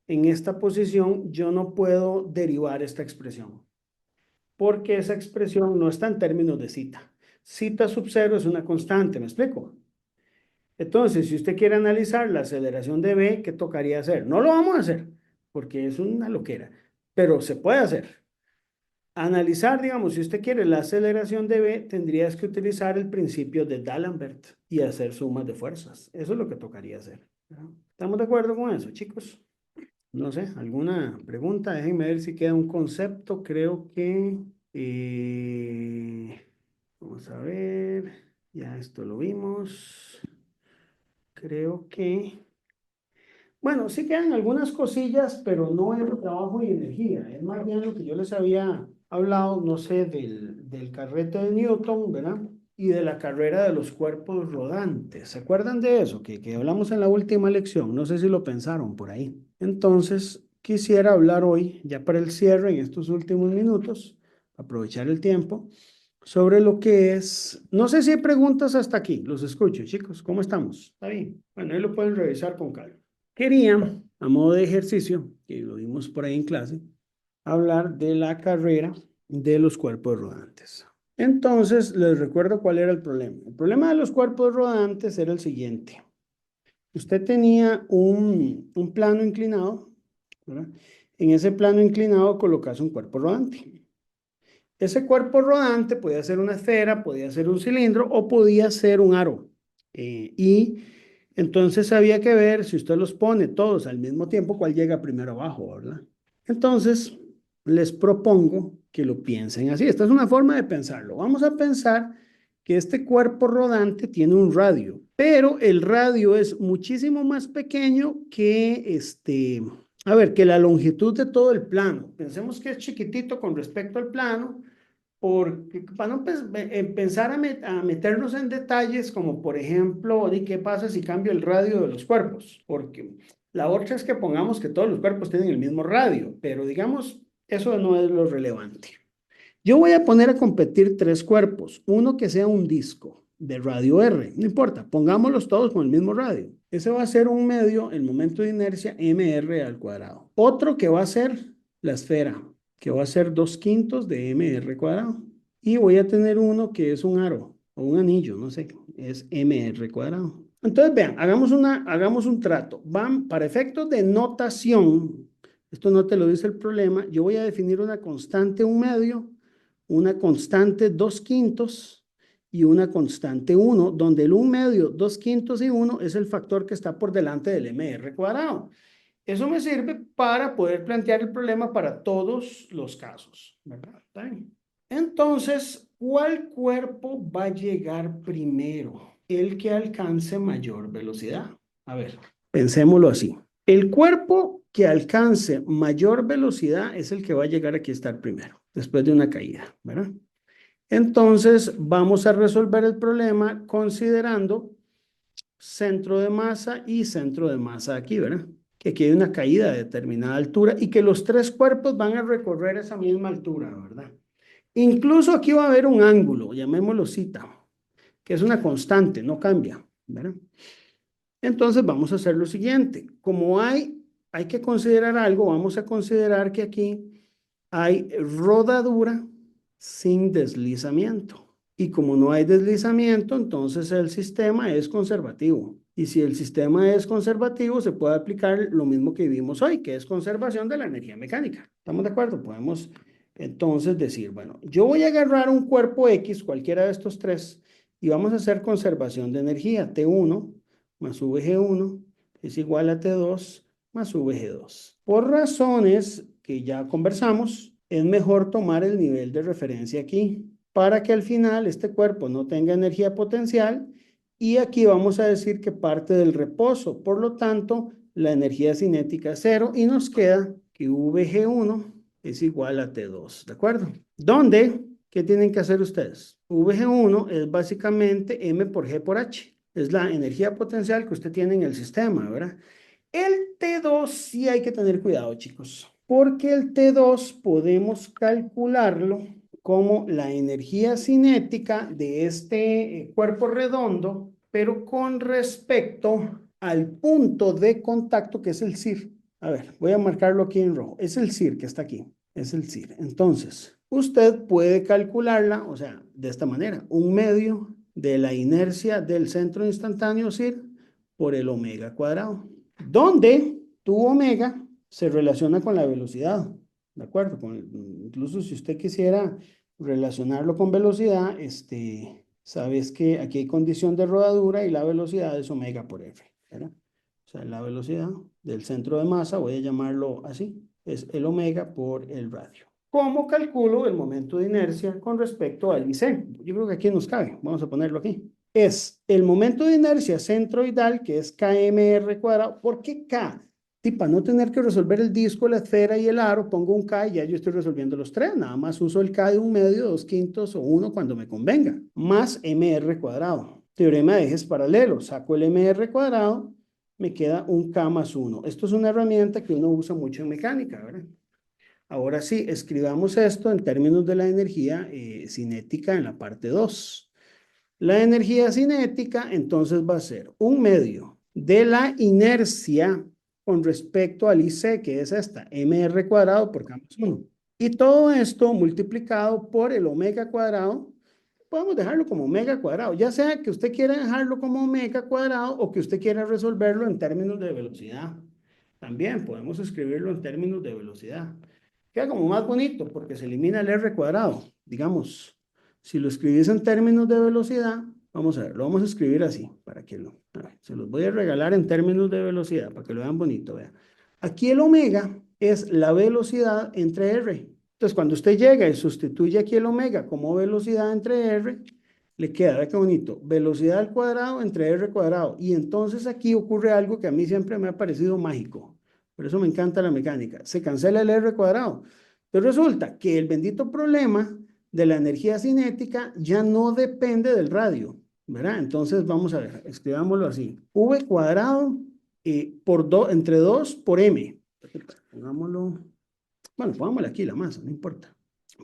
en esta posición, yo no puedo derivar esta expresión, porque esa expresión no está en términos de zeta. Zeta sub 0 es una constante, ¿me explico? Entonces, si usted quiere analizar la aceleración de B, ¿qué tocaría hacer? No lo vamos a hacer, porque es una loquera, pero se puede hacer. Analizar, digamos, si usted quiere la aceleración de B, tendrías que utilizar el principio de D'Alembert y hacer sumas de fuerzas. Eso es lo que tocaría hacer, ¿verdad? ¿Estamos de acuerdo con eso, chicos? No sé, ¿alguna pregunta? Déjenme ver si queda un concepto. Creo que... vamos a ver. Ya esto lo vimos. Creo que... Bueno, sí quedan algunas cosillas, pero no en trabajo y energía. Es más bien lo que yo les había hablado, no sé, del carrete de Newton, ¿verdad? Y de la carrera de los cuerpos rodantes. ¿Se acuerdan de eso? Que hablamos en la última lección. No sé si lo pensaron por ahí. Entonces, quisiera hablar hoy, ya para el cierre, en estos últimos minutos, aprovechar el tiempo, sobre lo que es... No sé si hay preguntas hasta aquí. Los escucho, chicos. ¿Cómo estamos? ¿Está bien? Bueno, ahí lo pueden revisar con calma. Quería, a modo de ejercicio, que lo vimos por ahí en clase, hablar de la carrera de los cuerpos rodantes. Entonces, les recuerdo cuál era el problema. El problema de los cuerpos rodantes era el siguiente. Usted tenía un plano inclinado, ¿verdad? En ese plano inclinado colocas un cuerpo rodante. Ese cuerpo rodante podía ser una esfera, podía ser un cilindro o podía ser un aro. Y entonces había que ver si usted los pone todos al mismo tiempo, cuál llega primero abajo, ¿verdad? Entonces, les propongo que lo piensen así. Esta es una forma de pensarlo. Vamos a pensar que este cuerpo rodante tiene un radio, pero el radio es muchísimo más pequeño que a ver, que la longitud de todo el plano. Pensemos que es chiquitito con respecto al plano, porque para no pensar a meternos en detalles como por ejemplo, ¿de qué pasa si cambio el radio de los cuerpos? Porque La otra es que pongamos que todos los cuerpos tienen el mismo radio, pero digamos, eso no es lo relevante. Yo voy a poner a competir 3 cuerpos, uno que sea un disco de radio R, no importa, pongámoslos todos con el mismo radio. Ese va a ser un medio, el momento de inercia, mr al cuadrado. Otro que va a ser la esfera, que va a ser 2/5 de mr cuadrado. Y voy a tener uno que es un aro o un anillo, no sé, es mr cuadrado. Entonces, vean, hagamos un trato. Van para efectos de notación, esto no te lo dice el problema, yo voy a definir una constante 1/2, una constante 2/5 y una constante 1, donde el 1/2, 2/5 y 1 es el factor que está por delante del mr cuadrado. Eso me sirve para poder plantear el problema para todos los casos, ¿verdad? ¿Está bien? Entonces, ¿cuál cuerpo va a llegar primero? El que alcance mayor velocidad. A ver, pensémoslo así. El cuerpo que alcance mayor velocidad es el que va a llegar aquí a estar primero, después de una caída, ¿verdad? Entonces, vamos a resolver el problema considerando centro de masa y centro de masa aquí, ¿verdad? Que aquí hay una caída de determinada altura y que los 3 cuerpos van a recorrer esa misma altura, ¿verdad? Incluso aquí va a haber un ángulo, llamémoslo zeta, que es una constante, no cambia, ¿verdad? Entonces vamos a hacer lo siguiente. Como hay que considerar algo, vamos a considerar que aquí hay rodadura sin deslizamiento. Y como no hay deslizamiento, entonces el sistema es conservativo. Y si el sistema es conservativo, se puede aplicar lo mismo que vimos hoy, que es conservación de la energía mecánica. ¿Estamos de acuerdo? Podemos entonces decir, bueno, yo voy a agarrar un cuerpo X, cualquiera de estos 3, y vamos a hacer conservación de energía. T1 más VG1 es igual a T2 más VG2. Por razones que ya conversamos, es mejor tomar el nivel de referencia aquí, para que al final este cuerpo no tenga energía potencial, y aquí vamos a decir que parte del reposo. Por lo tanto, la energía cinética es 0 y nos queda que VG1 es igual a T2, ¿de acuerdo? ¿Dónde? ¿Qué tienen que hacer ustedes? VG1 es básicamente M por G por H. Es la energía potencial que usted tiene en el sistema, ¿verdad? El T2 sí hay que tener cuidado, chicos, porque el T2 podemos calcularlo como la energía cinética de este cuerpo redondo, pero con respecto al punto de contacto que es el CIR. A ver, voy a marcarlo aquí en rojo. Es el CIR que está aquí. Es el CIR. Entonces, usted puede calcularla, o sea, de esta manera. 1/2 de la inercia del centro instantáneo CIR por el omega cuadrado. Donde tu omega se relaciona con la velocidad. ¿De acuerdo? Incluso si usted quisiera relacionarlo con velocidad, sabes que aquí hay condición de rodadura y la velocidad es omega por F, ¿verdad? O sea, la velocidad del centro de masa, voy a llamarlo así, es el omega por el radio. ¿Cómo calculo el momento de inercia con respecto al IC? Yo creo que aquí nos cabe, vamos a ponerlo aquí. Es el momento de inercia centroidal, que es kmr cuadrado. ¿Por qué K? Para no tener que resolver el disco, la esfera y el aro, pongo un K y ya yo estoy resolviendo los 3. Nada más uso el K de 1/2, 2/5 o 1 cuando me convenga. Más mr cuadrado. Teorema de ejes paralelos. Saco el mr cuadrado, me queda un K más 1. Esto es una herramienta que uno usa mucho en mecánica, ¿verdad? Ahora sí, escribamos esto en términos de la energía cinética en la parte 2. La energía cinética entonces va a ser 1/2 de la inercia con respecto al IC, que es esta, mr cuadrado por K más 1. Y todo esto multiplicado por el omega cuadrado, podemos dejarlo como omega cuadrado, ya sea que usted quiera dejarlo como omega cuadrado o que usted quiera resolverlo en términos de velocidad. También podemos escribirlo en términos de velocidad. Queda como más bonito porque se elimina el r cuadrado, digamos. Si lo escribís en términos de velocidad, vamos a ver, lo vamos a escribir así, para que a ver, se los voy a regalar en términos de velocidad, para que lo vean bonito, vean. Aquí el omega es la velocidad entre r. Entonces, cuando usted llega y sustituye aquí el omega como velocidad entre r, le queda, ve qué bonito, velocidad al cuadrado entre r cuadrado. Y entonces aquí ocurre algo que a mí siempre me ha parecido mágico. Por eso me encanta la mecánica. Se cancela el r cuadrado. Pero resulta que el bendito problema de la energía cinética ya no depende del radio, ¿verdad? Entonces vamos a ver, escribámoslo así. V cuadrado entre 2 por m. Pongámoslo, bueno, pongámosle aquí la masa, no importa.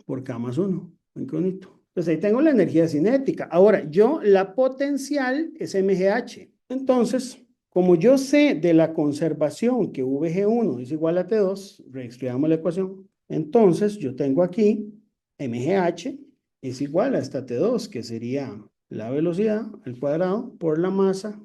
Por K más 1. Muy bonito. Entonces ahí tengo la energía cinética. Ahora, la potencial es mgh. Entonces, como yo sé de la conservación que VG1 es igual a T2, reescribamos la ecuación. Entonces, yo tengo aquí mgh es igual a esta T2, que sería la velocidad al cuadrado por la masa,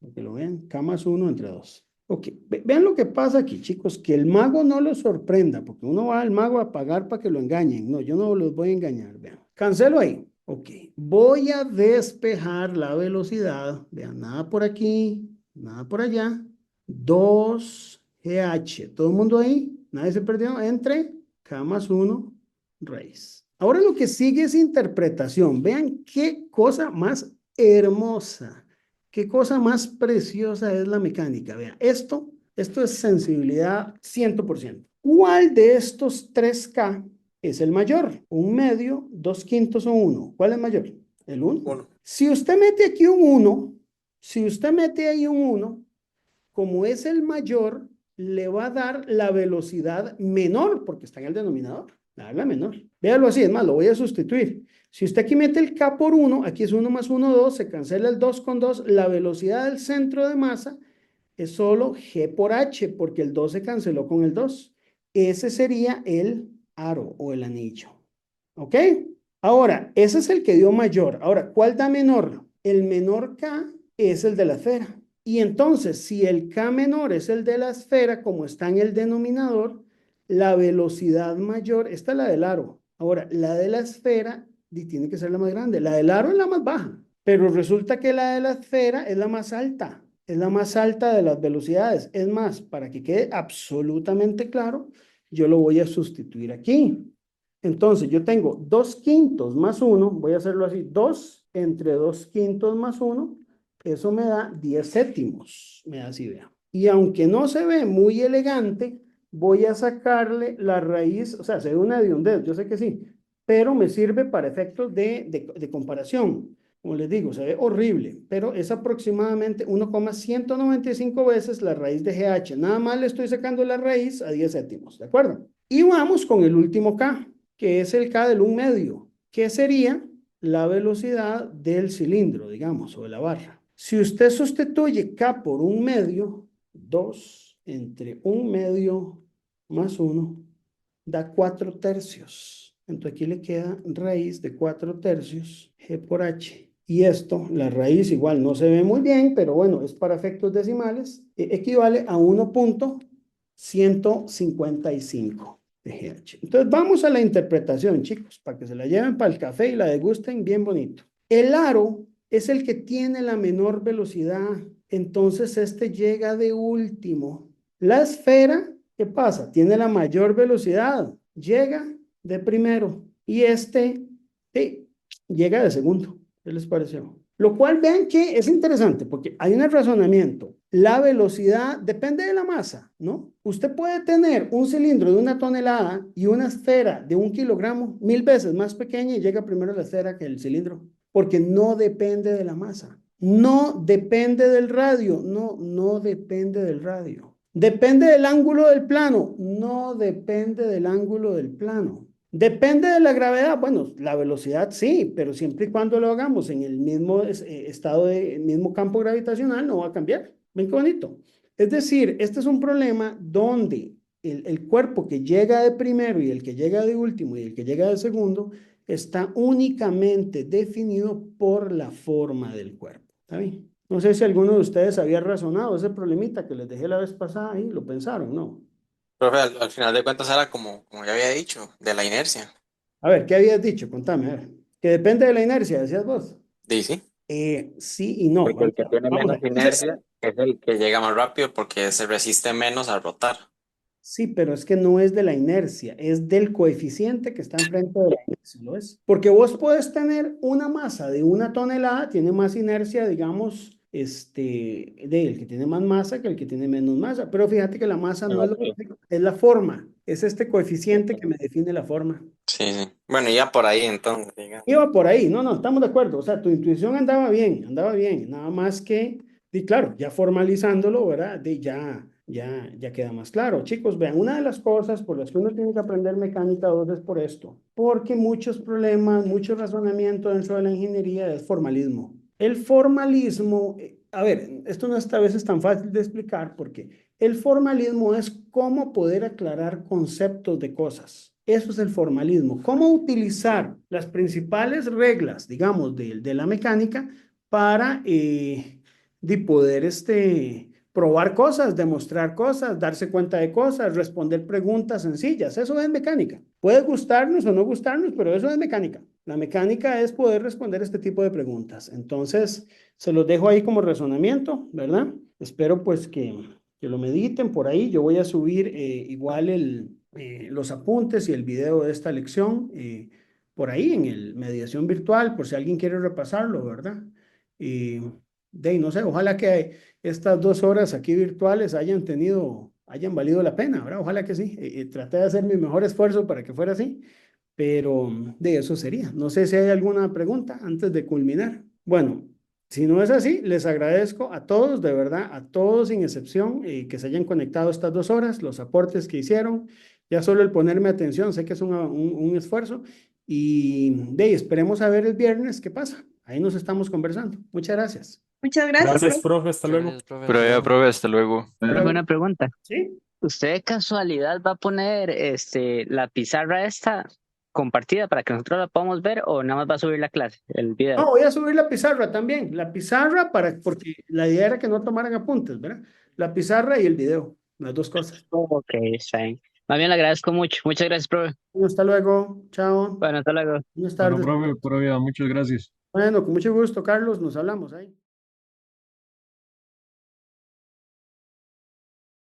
para que lo vean, K más 1 entre 2. Ok, vean lo que pasa aquí, chicos, que el mago no los sorprenda, porque uno va al mago a pagar para que lo engañen. No, yo no los voy a engañar, vean. Cancelo ahí. Ok, voy a despejar la velocidad. Vean, nada por aquí, nada por allá. 2GH. ¿Todo el mundo ahí? ¿Nadie se perdió? Entre K más 1 raíz. Ahora lo que sigue es interpretación. Vean qué cosa más hermosa. Qué cosa más preciosa es la mecánica. Vean, esto es sensibilidad 100%. ¿Cuál de estos 3K es el mayor? ¿Un medio, 2/5 o 1? ¿Cuál es mayor? El 1. 1. Si usted mete aquí un 1, si usted mete ahí un 1, como es el mayor, le va a dar la velocidad menor, porque está en el denominador. Le va a dar la menor. Véalo así, es más, lo voy a sustituir. Si usted aquí mete el K por 1, aquí es 1 más 1, 2, se cancela el 2 con 2, la velocidad del centro de masa es solo G por H, porque el 2 se canceló con el 2. Ese sería el aro o el anillo. ¿Ok? Ahora, ese es el que dio mayor. Ahora, ¿cuál da menor? El menor K es el de la esfera. Y entonces, si el K menor es el de la esfera, como está en el denominador, la velocidad mayor, esta es la del aro. Ahora, la de la esfera tiene que ser la más grande. La del aro es la más baja, pero resulta que la de la esfera es la más alta. Es la más alta de las velocidades. Es más, para que quede absolutamente claro, yo lo voy a sustituir aquí. Entonces, yo tengo 2/5 más 1, voy a hacerlo así, 2 entre 2/5 más 1, eso me da 10 séptimos, me da así, vean. Y aunque no se ve muy elegante, voy a sacarle la raíz, o sea, se ve una hediondez, yo sé que sí, pero me sirve para efectos de comparación. Como les digo, se ve horrible, pero es aproximadamente 1,195 veces la raíz de GH. Nada más le estoy sacando la raíz a 10 séptimos, ¿de acuerdo? Y vamos con el último K, que es el K del 1 medio, que sería la velocidad del cilindro, digamos, o de la barra. Si usted sustituye K por 1 medio, 2 entre 1 medio más 1, da 4 tercios. Entonces aquí le queda raíz de 4 tercios, G por H. Y esto, la raíz igual no se ve muy bien, pero bueno, es para efectos decimales, equivale a 1,155 de GH. Entonces vamos a la interpretación, chicos, para que se la lleven para el café y la degusten bien bonito. El aro es el que tiene la menor velocidad, entonces este llega de último. La esfera, ¿qué pasa? Tiene la mayor velocidad, llega de primero y este llega de segundo. ¿Qué les pareció? Lo cual vean que es interesante porque hay un razonamiento. La velocidad depende de la masa, ¿no? Usted puede tener un cilindro de 1 tonelada y una esfera de 1 kilogramo 1000 veces más pequeña y llega primero la esfera que el cilindro, porque no depende de la masa. No depende del radio, no depende del radio. ¿Depende del ángulo del plano? No depende del ángulo del plano. ¿Depende de la gravedad? Bueno, la velocidad sí, pero siempre y cuando lo hagamos en el mismo estado mismo campo gravitacional, no va a cambiar. ¿Ven qué bonito? Es decir, este es un problema donde el cuerpo que llega de primero y el que llega de último y el que llega de segundo está únicamente definido por la forma del cuerpo. ¿Está bien? No sé si alguno de ustedes había razonado ese problemita que les dejé la vez pasada ahí, lo pensaron, ¿no? Profe, al final de cuentas era como ya había dicho, de la inercia. A ver, ¿qué habías dicho? Contame, a ver. Que depende de la inercia, decías vos. Dice, Sí y no. porque el que tiene Vamos a menos ver. inercia es el que llega más rápido porque se resiste menos al rotar. Sí, pero es que no es de la inercia, es del coeficiente que está enfrente de la inercia, ¿lo es? Porque vos puedes tener una masa de 1 tonelada, tiene más inercia, digamos, el que tiene más masa que el que tiene menos masa, pero fíjate que la masa no es lo que es la forma, es este coeficiente que me define la forma. Sí, sí. Bueno, ya por ahí entonces, Iba por ahí, no, estamos de acuerdo, o sea, tu intuición andaba bien, nada más que Y claro, ya formalizándolo, ¿verdad? Ya queda más claro. Chicos, vean, una de las cosas por las que uno tiene que aprender mecánica 2 es por esto, porque muchos problemas, mucho razonamiento dentro de la ingeniería es formalismo. El formalismo, a ver, esto no esta vez es tan fácil de explicar porque el formalismo es cómo poder aclarar conceptos de cosas. Eso es el formalismo. Cómo utilizar las principales reglas, digamos, de la mecánica para de poder probar cosas, demostrar cosas, darse cuenta de cosas, responder preguntas sencillas. Eso es mecánica. Puede gustarnos o no gustarnos, pero eso es mecánica. La mecánica es poder responder este tipo de preguntas. Entonces, se los dejo ahí como razonamiento, ¿verdad? Espero pues que lo mediten por ahí. Yo voy a subir igual los apuntes y el video de esta lección por ahí en el mediación virtual, por si alguien quiere repasarlo, ¿verdad? Y de ahí, no sé, ojalá que estas 2 horas aquí virtuales hayan valido la pena, ¿verdad? Ojalá que sí. Traté de hacer mi mejor esfuerzo para que fuera así, pero de eso sería. No sé si hay alguna pregunta antes de culminar. Bueno, si no es así, les agradezco a todos, de verdad, a todos sin excepción, que se hayan conectado estas 2 horas, los aportes que hicieron. Ya solo el ponerme atención, sé que es un esfuerzo. Y de ahí, esperemos a ver el viernes qué pasa. Ahí nos estamos conversando. Muchas gracias. Muchas gracias, Gracias, profe. profe. Hasta Muchas luego. gracias, profe. Profe, hasta luego. Profe, una pregunta. ¿Sí? ¿Usted de casualidad va a poner la pizarra esta compartida para que nosotros la podamos ver o nada más va a subir la clase, el video? No, voy a subir la pizarra también. La pizarra porque la idea era que no tomaran apuntes, ¿verdad? La pizarra y el video, las dos cosas. Ok, está bien. Más bien le agradezco mucho. Muchas gracias, profe. Bueno, hasta luego. Chao. Bueno, hasta luego. Buenas Bueno, tardes. profe, pura vida, muchas gracias. Bueno, con mucho gusto, Carlos. Nos hablamos ahí.